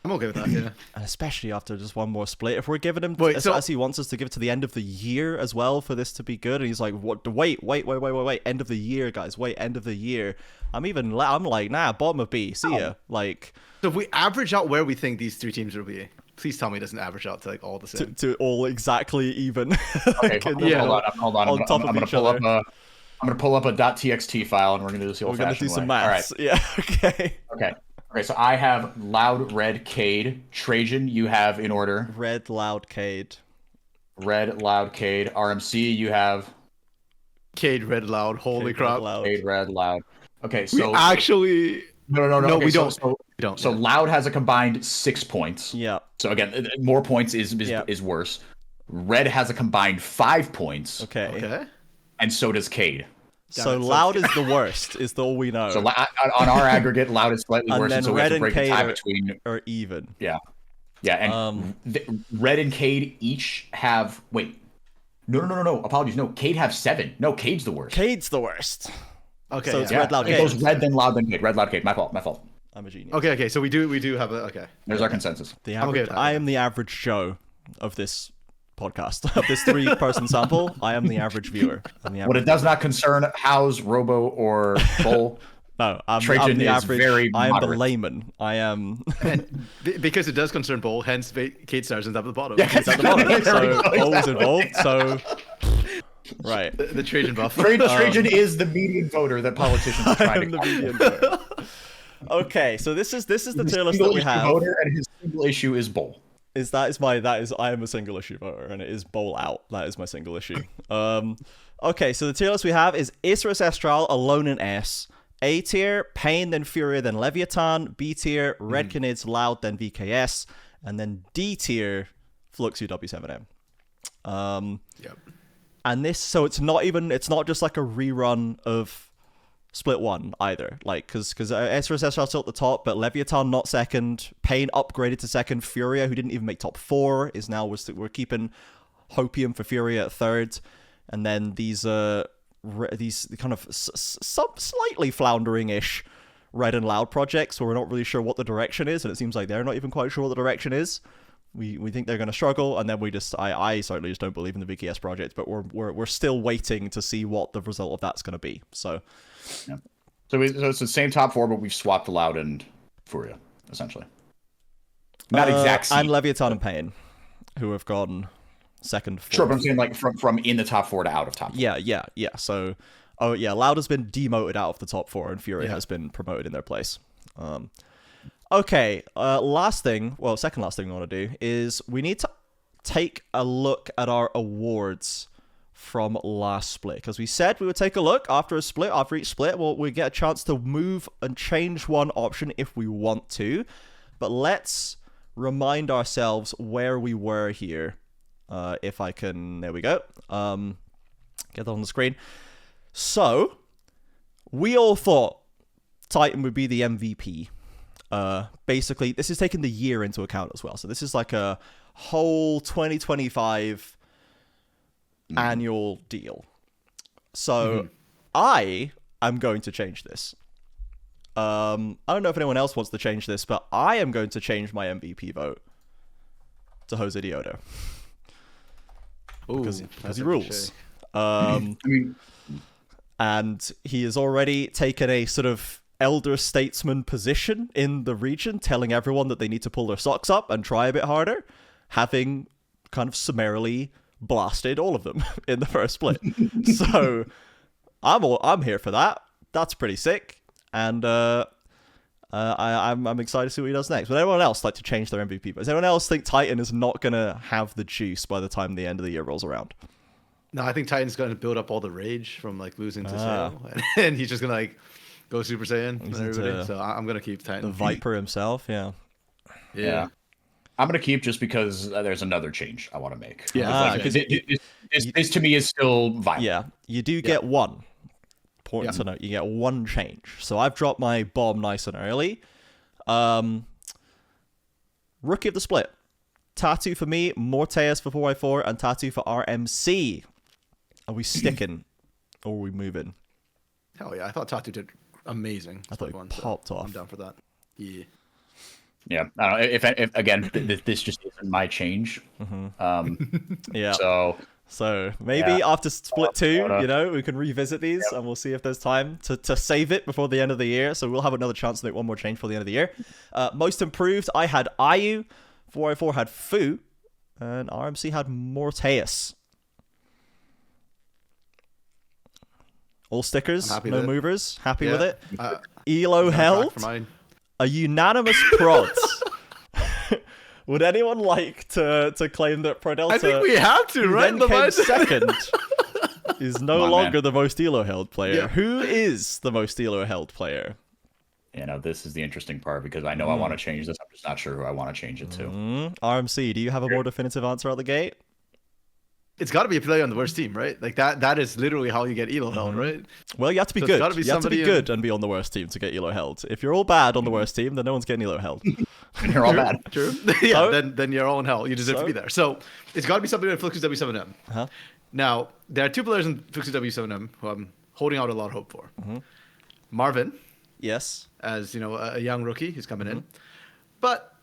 I'm okay with that, yeah. And especially after just one more split. If we're giving him, Wait, as he wants us to give it to the end of the year as well for this to be good, and he's like, "What? Wait, end of the year, guys. Wait, end of the year." I'm like, nah, bottom of B. See ya. Like, So if we average out where we think these three teams will be, please tell me it doesn't average out to like all the same. to all exactly even. Okay, hold on. On top I'm of gonna each pull other. up I'm gonna pull up a .txt file and we're gonna do this the We're gonna do old-fashioned some way. All right. maths. Yeah. Okay. Okay, so I have Loud, Red, Cade. Trajan, you have in order. Red, Loud, Cade. Red, Loud, Cade. RMC, you have Cade Red Loud, holy Cade, crap. Red, Loud. Cade, Red, Loud. Okay, We so actually No. No, Okay, we so- don't. So, We don't. so Loud has a combined 6 points. Yeah. So again, more points is worse. Red has a combined 5 points. Okay. Okay. And so does Cade. So it, so- Loud is the worst, is all we know. So on our aggregate, Loud is slightly And worse, then and so we have Red to and break the Cade tie are- between. Or even. Yeah, and Red and Cade each have. Wait, no. Apologies, no. Cade have 7. No, Cade's the worst. Cade's the worst. Okay. So it's yeah. Red, Loud, It Cade. goes Red, then Loud, then Cade. Red, Loud, Cade. My fault. I'm a genius. Okay. So we do have a okay. There's our consensus. The I'm okay average, with that, I yeah. am the average Joe of this podcast. Of this 3-person sample, I am the average viewer. I'm the What it average. does not concern House, Robo, or Bull. No, I'm Trajan the is average. very I am the moderate. layman. I am. Because it does concern Bull, hence Kate Stars ends up at the bottom. Yeah, At the bottom. There we So go, Bowl's exactly. involved. So. Right. The Trajan buff. Trajan is the median voter that politicians are I trying am to the median voter. Okay, so this is the tier list that single we issue have. voter, and his single issue is Bull. I am a single issue voter, and it is Bowl out. That is my single issue. Okay, so the tier list we have is Isrus Estral alone in S. A tier, Pain, then Furia, then Leviathan. B tier, Red Canids, Loud, then VKS. And then D tier, Flux UW7M. Yep. And this, so it's not just like a rerun of Split 1 either. Like, because Isrus Estral still at the top, but Leviathan not second. Pain upgraded to second. Furia, who didn't even make top 4, is now, we're keeping Hopium for Furia at third. And then these kind of slightly floundering-ish Red and Loud projects where we're not really sure what the direction is, and it seems like they're not even quite sure what the direction is. We think they're going to struggle, and then I certainly just don't believe in the VKS project, but we're still waiting to see what the result of that's going to be. So, Yeah. So it's the same top 4, but we've swapped the Loud and Furia, essentially. Not exact seed. and Leviathan and Pain, who have gone second, fourth. Sure, but I'm saying like from in the top 4 to out of top 4. Yeah. So, Loud has been demoted out of the top 4, and Fury has been promoted in their place. Okay, second last thing we want to do is we need to take a look at our awards from last split, because we said we would take a look after each split. We get a chance to move and change one option if we want to, but let's remind ourselves where we were here. If I can, there we go. Get that on the screen. So, we all thought Titan would be the MVP. Basically, this is taking the year into account as well. So this is like a whole 2025 annual deal. So, I am going to change this. I don't know if anyone else wants to change this, but I am going to change my MVP vote to Jose Diodo. Because he rules. I mean, And he has already taken a sort of elder statesman position in the region, telling everyone that they need to pull their socks up and try a bit harder, having kind of summarily blasted all of them in the first split. So I'm here for that. That's pretty sick. And I'm excited to see what he does next. Would anyone else like to change their MVP? Does anyone else think Titan is not going to have the juice by the time the end of the year rolls around? No, I think Titan's going to build up all the rage from like losing to Sail, and he's just going to like go Super Saiyan and everybody. So I'm going to keep Titan. The Viper himself, yeah. yeah. I'm going to keep just because there's another change I want to make. Yeah, because this to me is still viable. yeah, you do get one. Important to note, you get one change. So I've dropped my bomb nice and early. Rookie of the split. Tattoo for me, Morteus for 4x4, and Tattoo for RMC. Are we sticking or are we moving? Hell yeah, I thought Tatu did amazing. I thought he popped off. I'm down for that. Yeah. Yeah. I don't know, if again, this just isn't my change. Yeah. So maybe after split 2, we can revisit these and we'll see if there's time to save it before the end of the year. So we'll have another chance to make one more change for the end of the year. Most improved, I had Ayu, 4i4 had Fu, and RMC had Morteus. All stickers, no movers. Happy with it. Elo held. A unanimous prods. Would anyone like to claim that Prodelta, I think we have to, right? then came second, is no longer the most Elo held player? Yeah. Who is the most Elo held player? this is the interesting part because I know I want to change this. I'm just not sure who I want to change it to. RMC, do you have a more definitive answer out the gate? It's got to be a player on the worst team, right? Like that is literally how you get elo held, right? Well, you have to be good. You have to be good and be on the worst team to get elo held. If you're all bad on the worst team, then no one's getting elo held. And you're all bad. True. Yeah, then you're all in hell. You deserve to be there. So it's got to be somebody in Fluxus W7M. Now, there are two players in Fluxus W7M who I'm holding out a lot of hope for. Marvin. Yes. As, a young rookie who's coming in. But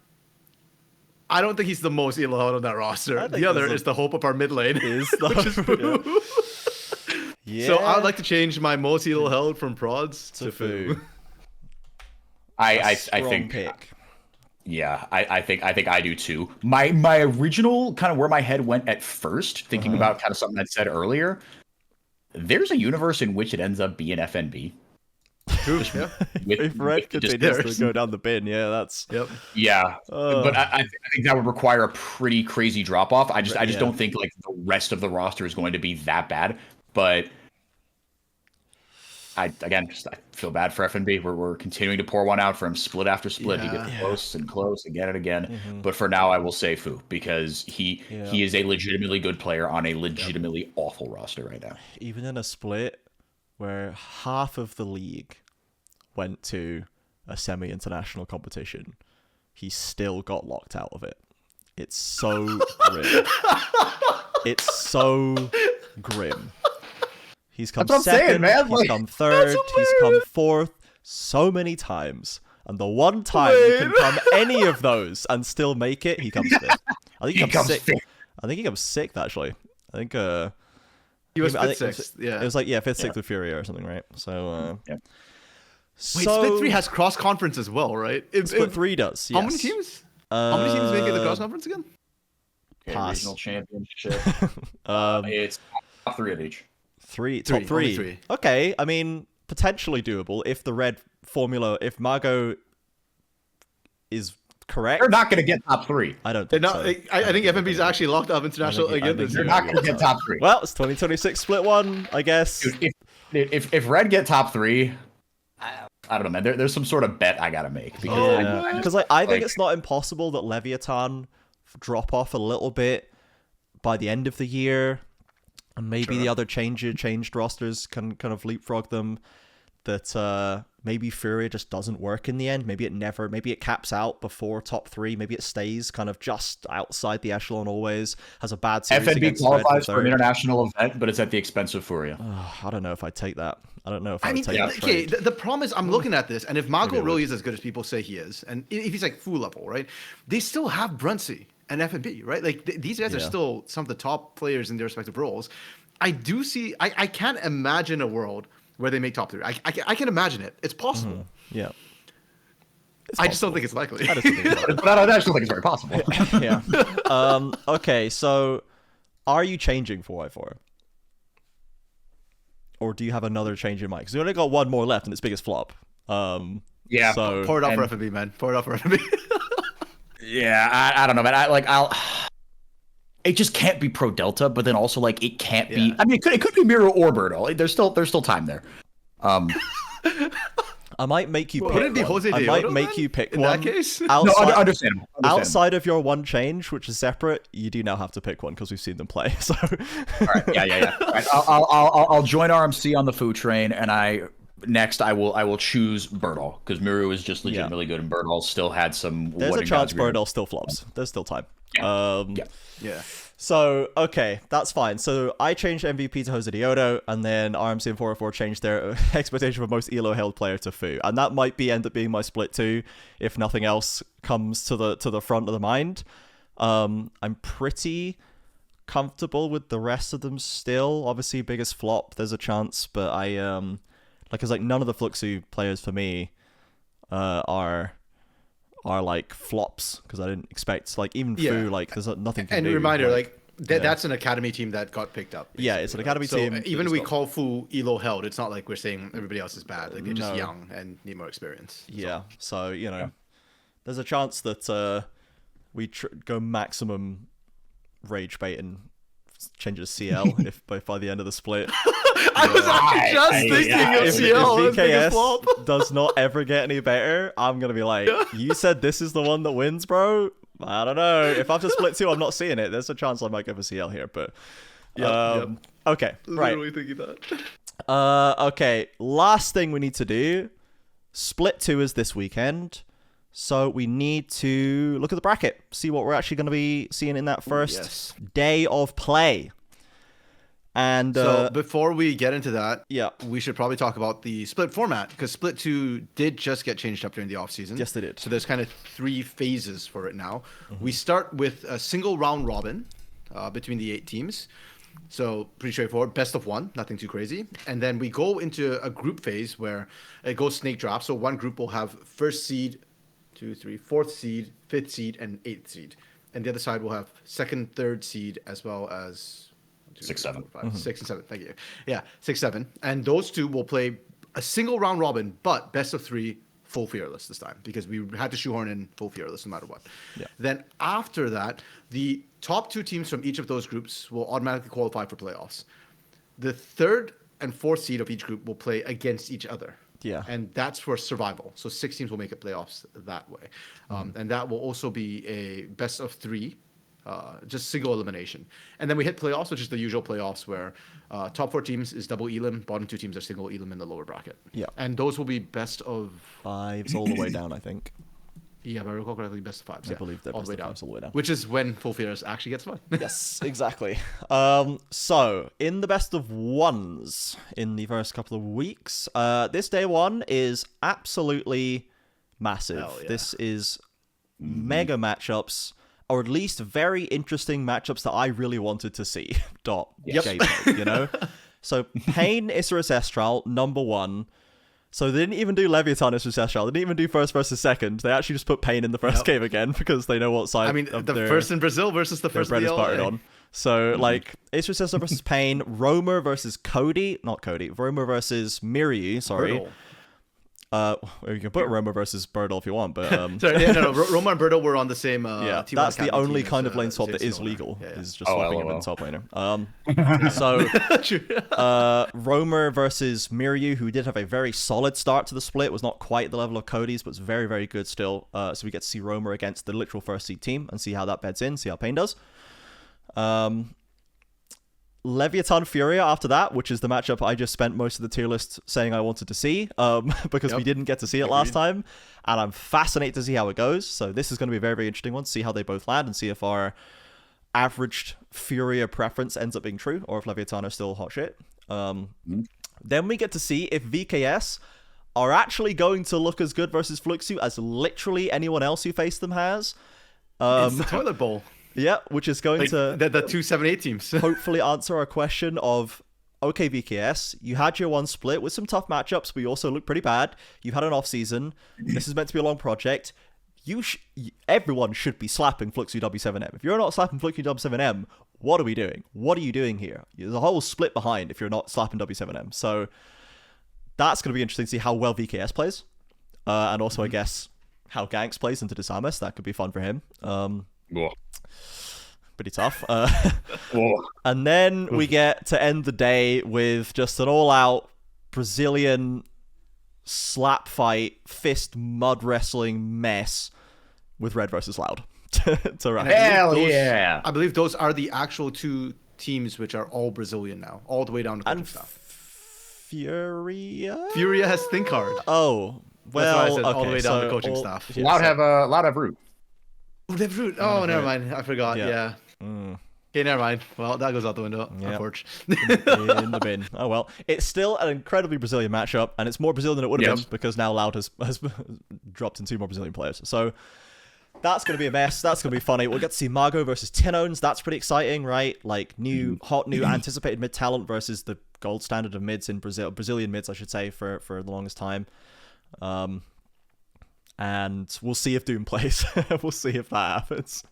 I don't think he's the most elo held on that roster. The other is the hope of our mid lane. Which is Foo. Yeah. So I would like to change my most elo held from Prods to Foo. I think pick. Yeah, I think I do too. My original kind of where my head went at first, thinking about kind of something I said earlier. There's a universe in which it ends up being FNB. If Red continues to go down the bin, that's yeah. But I think that would require a pretty crazy drop off. I just don't think like the rest of the roster is going to be that bad. But I feel bad for FNB. We're continuing to pour one out for him, split after split. He gets close and close again and again. But for now, I will say Foo because he is a legitimately good player on a legitimately awful roster right now. Even in a split where half of the league went to a semi-international competition, he still got locked out of it. It's so grim. It's so grim. He's come second, he's come third, he's come fourth so many times. And the one time you can come any of those and still make it, he comes fifth. I think he comes sixth. I think he comes sixth, actually. I think he was fifth, sixth. It was like, fifth, sixth with Furia or something, right? So, Wait, Split 3 has cross-conference as well, right? Split 3 does, yes. How many teams? How many teams make it the cross-conference again? Pass. Regional championship. It's top 3 of each. Top three. Okay, I mean, potentially doable if the red formula, if Margot is correct. They're not going to get top 3. I don't think so. I think FNB's actually locked up international again this year. They're not going to get top 3. Well, it's 2026 split 1, I guess. Dude, if red get top 3, I don't know, man. There's some sort of bet I got to make. Because I think it's not impossible that Leviathan drop off a little bit by the end of the year. And maybe the other changed rosters can kind of leapfrog them. That maybe Furia just doesn't work in the end. Maybe it caps out before top 3. Maybe it stays kind of just outside the echelon always. Has a bad series FNB qualifies for an international event, but it's at the expense of Furia. I don't know if I'd take that. I don't know if I would take that. Okay, the problem is I'm looking at this, and if Margot really is as good as people say he is, and if he's like full level, right? They still have Brunsey and FNB, right? Like these guys are still some of the top players in their respective roles. I do see. I can't imagine a world where they make top 3. I can imagine it. It's possible. Yeah. I just don't think it's likely. I actually think it's very possible. Yeah. Okay, so are you changing 4x4? Or do you have another change in mind? Because we only got one more left and it's biggest flop. So pour it out for FNB, man. Pour it out for FNB. Yeah, I don't know, man. It just can't be Pro Delta, but then also like it can't be. I mean, it could be Miro or Birdo. There's still time there. I might make you pick one. I might make you pick in one. that case. Understandable. Outside of your one change, which is separate, you do now have to pick one because we've seen them play. So. All right. Yeah. All right, I'll join RMC on the food train, and I will choose Birdall because Miru is just legitimately good, and Birdall still had some. There's a chance Birdall still flops. There's still time. Yeah. So, okay, that's fine. So I changed MVP to Jose Diodo, and then RMC and 404 changed their expectation for most elo held player to Fu. And that might end up being my split 2 if nothing else comes to the front of the mind. I'm pretty comfortable with the rest of them still. Obviously, biggest flop, there's a chance, but it's like none of the Fluxu players for me are like flops because I didn't expect even Fu there's nothing to do. And reminder, that's an academy team that got picked up. Basically. Yeah, it's an academy team. Even we call Fu elo held, it's not like we're saying everybody else is bad. Like they're just young and need more experience. Yeah, so there's a chance that we go maximum rage baiting change it to CL if by the end of the split. I was actually just thinking of CL. If VKS does not ever get any better, I'm gonna be like, you said this is the one that wins, bro. I don't know. If after split 2 I'm not seeing it, there's a chance I might go for CL here, but okay, right. Literally thinking that. Okay, last thing we need to do. Split 2 is this weekend, so we need to look at the bracket, see what we're actually going to be seeing in that first day of play. And so before we get into that, yeah, we should probably talk about the split format, because split 2 did just get changed up during the offseason. Yes, they did. So there's kind of 3 phases for it now. We start with a single round robin between the 8 teams. So pretty straightforward, best of 1, nothing too crazy. And then we go into a group phase where it goes snake draft. So one group will have 1st seed, 2, 3, 4th seed, 5th seed, and 8th seed. And the other side will have 2nd, 3rd seed, as well as 6, 7. 6 and 7. Thank you. Yeah, 6, 7. And those 2 will play a single round robin, but best of 3, full fearless this time, because we had to shoehorn in full fearless no matter what. Yeah. Then after that, the top 2 teams from each of those groups will automatically qualify for playoffs. The 3rd and 4th seed of each group will play against each other. Yeah. And that's for survival. So 6 teams will make it playoffs that way. And that will also be a best of 3, just single elimination. And then we hit playoffs, which is the usual playoffs where top 4 teams is double elim, bottom 2 teams are single elim in the lower bracket. Yeah. And those will be best of 5s all the way down, I think. Yeah, if I recall correctly, best of 5s. I believe they're all best the way of down. 5s all the way down. Which is when full fearless actually gets fun. Yes, exactly. So in the best of 1s in the first couple of weeks, this day 1 is absolutely massive. Hell yeah. This is mega matchups, or at least very interesting matchups that I really wanted to see. JPEG, you know? So Pain Isurus Estral, number 1. So they didn't even do Leviathan Isurus Estral. They didn't even do first versus second. They actually just put Pain in the first game again, because they know what side. I mean, the first in Brazil versus the first in the started LA. on. So like Isurus Estral versus Pain, Romer versus Romer versus Miryu. Sorry. Birtle. You can put Roma versus Birdle if you want, but Sorry, no. Roma and Birtle were on the same. yeah, team that's the only team kind as, of lane swap that is Zigzone. legal. Yeah. Is just swapping him in top laner. So True. Roma versus Miryu, who did have a very solid start to the split, was not quite the level of Cody's, but was very, very good still. So we get to see Roma against the literal first seed team and see how that beds in, see how Pain does. Leviathan Furia after that, which is the matchup I just spent most of the tier list saying I wanted to see, because we didn't get to see it last time, and I'm fascinated to see how it goes. So this is going to be a very, very interesting one, see how they both land and see if our averaged Furia preference ends up being true, or if Leviathan are still hot shit. Then we get to see if VKS are actually going to look as good versus Fluxu as literally anyone else who faced them has. It's the toilet bowl. Yeah, which is going to the 2-7-8 teams. hopefully answer our question of, okay, VKS, you had your 1 split with some tough matchups, but you also look pretty bad. You had an off season. This is meant to be a long project. Everyone should be slapping Fluxu W7M. If you're not slapping Fluxu W7M, what are we doing? What are you doing here? There's a whole split behind if you're not slapping W7M. So that's going to be interesting to see how well VKS plays. And also, I guess, how Ganks plays into Disamus. That could be fun for him. Pretty tough. And then we get to end the day with just an all-out Brazilian slap fight, fist mud wrestling mess with Red versus Loud. to wrap Hell yeah! I believe those are the actual 2 teams which are all Brazilian now, all the way down to coaching and staff. Furia? Furia has Think Hard. Oh, well, That's why I said okay, all the way down to so coaching staff. Loud have root. Oh, they have Root. Oh, never mind. I forgot. Yeah. Okay, never mind. Well, that goes out the window. Yep. Unfortunately. In the bin. Oh well, it's still an incredibly Brazilian matchup, and it's more Brazilian than it would have been because now Loud has dropped in 2 more Brazilian players. So that's going to be a mess. That's going to be funny. We'll get to see Margot versus Tinones. That's pretty exciting, right? Like new anticipated mid talent versus the gold standard of mids in Brazilian mids, I should say, for the longest time. And we'll see if Doom plays. We'll see if that happens.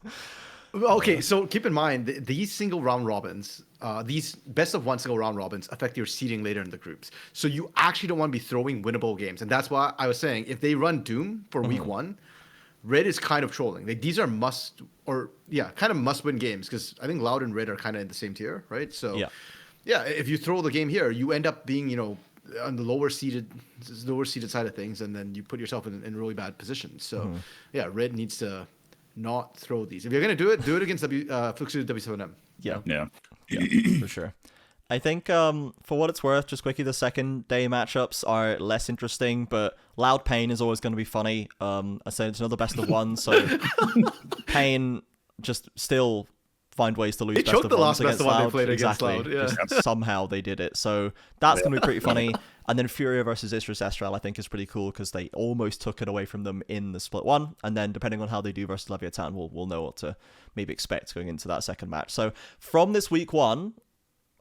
Okay, so keep in mind, these single round robins, these best of 1 single round robins affect your seeding later in the groups. So you actually don't want to be throwing winnable games. And that's why I was saying, if they run Doom for week 1, Red is kind of trolling. Like these are kind of must-win games because I think Loud and Red are kind of in the same tier, right? So if you throw the game here, you end up being on the lower seated side of things, and then you put yourself in really bad position. So Red needs to not throw these. If you're gonna do it against Fluxu W7M. Yeah, for sure. I think for what it's worth, just quickly, the second day matchups are less interesting, but Loud Pain is always going to be funny. I said it's another best of one, so Pain just still find ways to lose They best choked of the ones last best of one Loud. they played Exactly. against Loud. Yeah. Just somehow they did it. So that's going to be pretty funny. And then Furia versus Isurus Estral, I think, is pretty cool because they almost took it away from them in the split one. And then depending on how they do versus Leviathan, we'll know what to maybe expect going into that second match. So from this week one,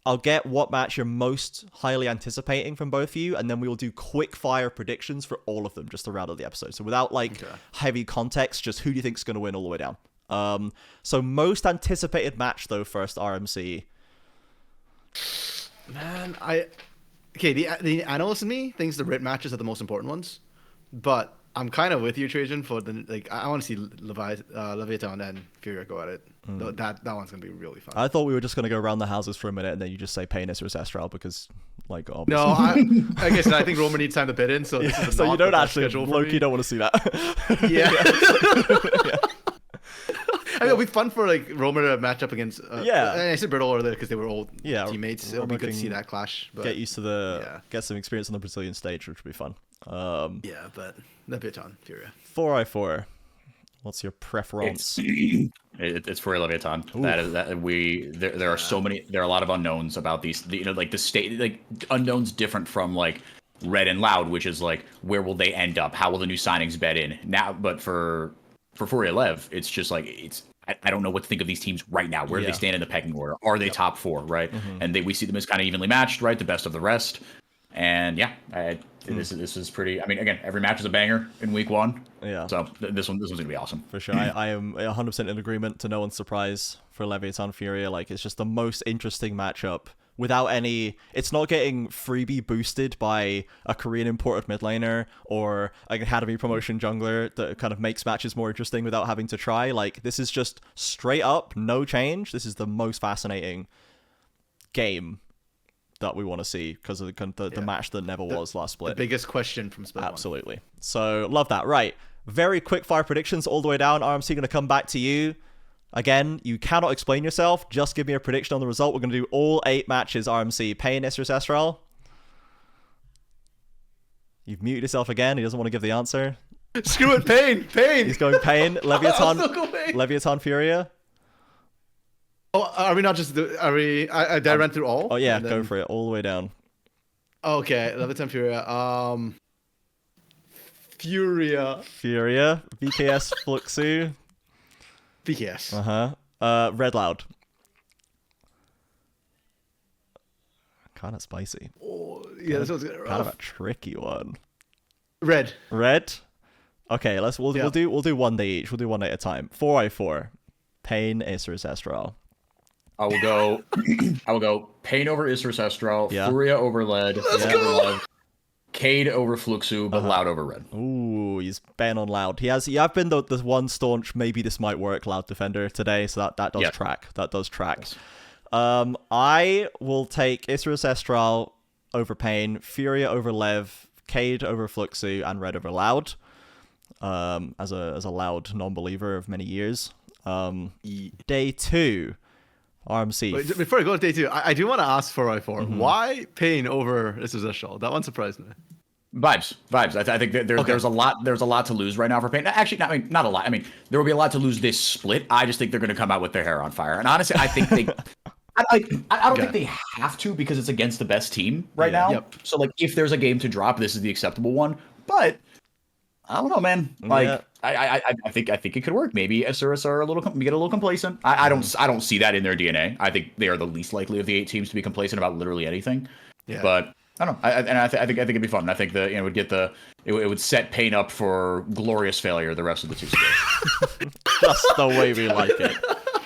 I'll get what match you're most highly anticipating from both of you, and then we will do quick fire predictions for all of them just to round out the episode. So without heavy context, just who do you think is going to win all the way down? So most anticipated match though, first RMC. Man, the analyst in me thinks the Rit matches are the most important ones, but I'm kind of with you, Trajan. For I want to see Leviathan and Furia go at it. That one's gonna be really fun. I thought we were just gonna go around the houses for a minute, and then you just say Pain Isurus Estral because, obviously. No, I guess I think Roman needs time to bid in, so this is so you don't actually Loki don't want to see that. I mean, it'll be fun for Roman to match up against. I said Brittle earlier because they were old teammates. It'll be good to see that clash. But, get used to get some experience on the Brazilian stage, which would be fun. But Leviathan, Furia. 4i4. What's your preference? It's for Leviathan. There are so many. There are a lot of unknowns about these. The state, unknowns different from Red and Loud, which is where will they end up? How will the new signings bed in now? But for Furia Lev, it's just I don't know what to think of these teams right now. Where do they stand in the pecking order? Are they top four, right? Mm-hmm. And we see them as kind of evenly matched, right? The best of the rest. And this is pretty. I mean, again, every match is a banger in week one. Yeah. So this one's gonna be awesome for sure. I am 100% in agreement. To no one's surprise for Leviathan Furia, it's just the most interesting matchup. Without any, it's not getting freebie boosted by a Korean imported mid laner or an academy promotion jungler that kind of makes matches more interesting without having to try. This is just straight up, no change. This is the most fascinating game that we want to see because of the match that never was last split. The biggest question from split Absolutely. So love that. Right. Very quick fire predictions all the way down. RMC going to come back to you. Again, you cannot explain yourself. Just give me a prediction on the result. We're going to do all 8 matches, RMC. Pain, Isurus Estral. You've muted yourself again. He doesn't want to give the answer. Screw it, Pain. He's going Pain. Leviathan Furia. Oh, are we not just... Did I run through all? Oh, yeah. Go for it. All the way down. Okay. Leviathan Furia. Furia. VKS Fluxu. VKS. Red Loud. Kind of spicy. Oh, yeah, this one's kind of a tricky one. Red. Okay, we'll do one day each. We'll do one day at a time. 4i4. Pain, Isurus Estral. I will go Pain over Isurus Estral, Furia over Lead, Let's go! Cade over Fluxu, but Loud over Red. Ooh, he's been on Loud. I've been the one staunch, maybe this might work, Loud defender today, so that does track. That does track. Yes. I will take Isurus Estral over Pain, Furia over Lev, Cade over Fluxu, and Red over Loud. As a Loud non-believer of many years. Day 2. RMC. Wait, before I go to day 2, I do want to ask 4i4. Why Pain over Isurus Estral? That one surprised me. Vibes. I think there's a lot to lose right now for Pain. Actually, not a lot. I mean, there will be a lot to lose this split. I just think they're going to come out with their hair on fire. And honestly, I think they... I don't think they have to because it's against the best team right now. Yep. So, if there's a game to drop, this is the acceptable one. But... I don't know, man. I think it could work. Maybe Isurus are get a little complacent. I don't see that in their DNA. I think they are the least likely of the 8 teams to be complacent about literally anything. Yeah. But I don't know. I think it'd be fun. I think it would set Pain up for glorious failure the rest of the 2 stages. Just the way we like it.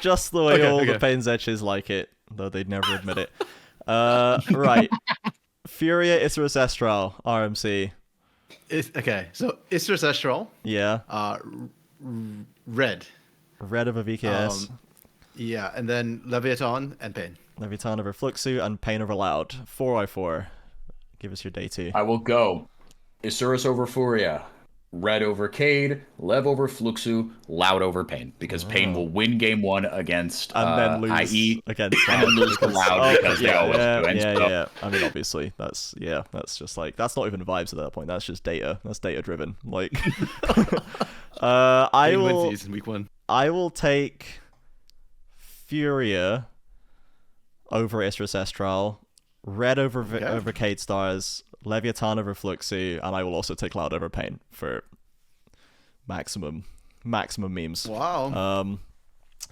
Just the way the Pain's edges like it, though they'd never admit it. Right. Furia, Isurus Estral, RMC. Okay, so Isurus Estral. Yeah. Red. Red over VKS. Yeah, and then Leviathan and Pain. Leviathan over Fluxu and Pain over Loud. 4x4. Give us your day 2. I will go. Isurus over Furia. Red over Cade, Lev over Fluxu, Loud over Pain, because Pain will win game 1 against and then lose IE, against and then lose to Loud because they always do. Yeah. I mean, obviously, that's just like, that's not even vibes at that point. That's just data. That's data driven. Like, I will. Season, week 1. I will take Furia over Isurus Estral, Red over Cade Stars, Leviathan over Fluxu, and I will also take Loud over Pain for maximum memes. Wow.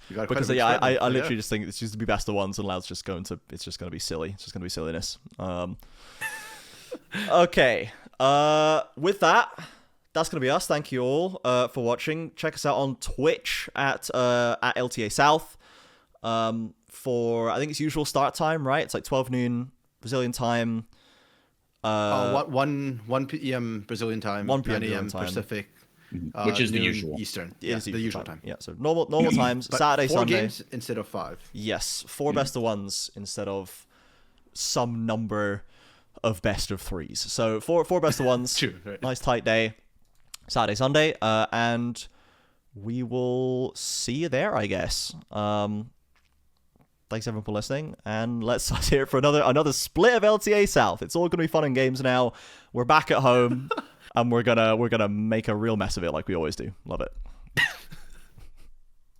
Because I literally just think it's just to be best of ones, and Loud's just going to be silly. It's just going to be silliness. Okay. With that, that's going to be us. Thank you all for watching. Check us out on Twitch at LTA South for, I think it's usual start time, right? It's like 12 noon Brazilian time. 1 p.m. Brazilian time, 1 p.m. 9 a.m. time. Pacific, which is the usual Eastern. Yeah, the usual time. Yeah, so normal times. But Saturday, 4 Sunday. games instead of 5. Yes, 4 best of ones instead of some number of best of 3s. So 4 best of ones. True, right. Nice tight day. Saturday, Sunday, and we will see you there, I guess. Thanks everyone for listening, and let's hear it for another split of LTA South. It's all gonna be fun and games now. We're back at home, and we're gonna make a real mess of it like we always do. Love it.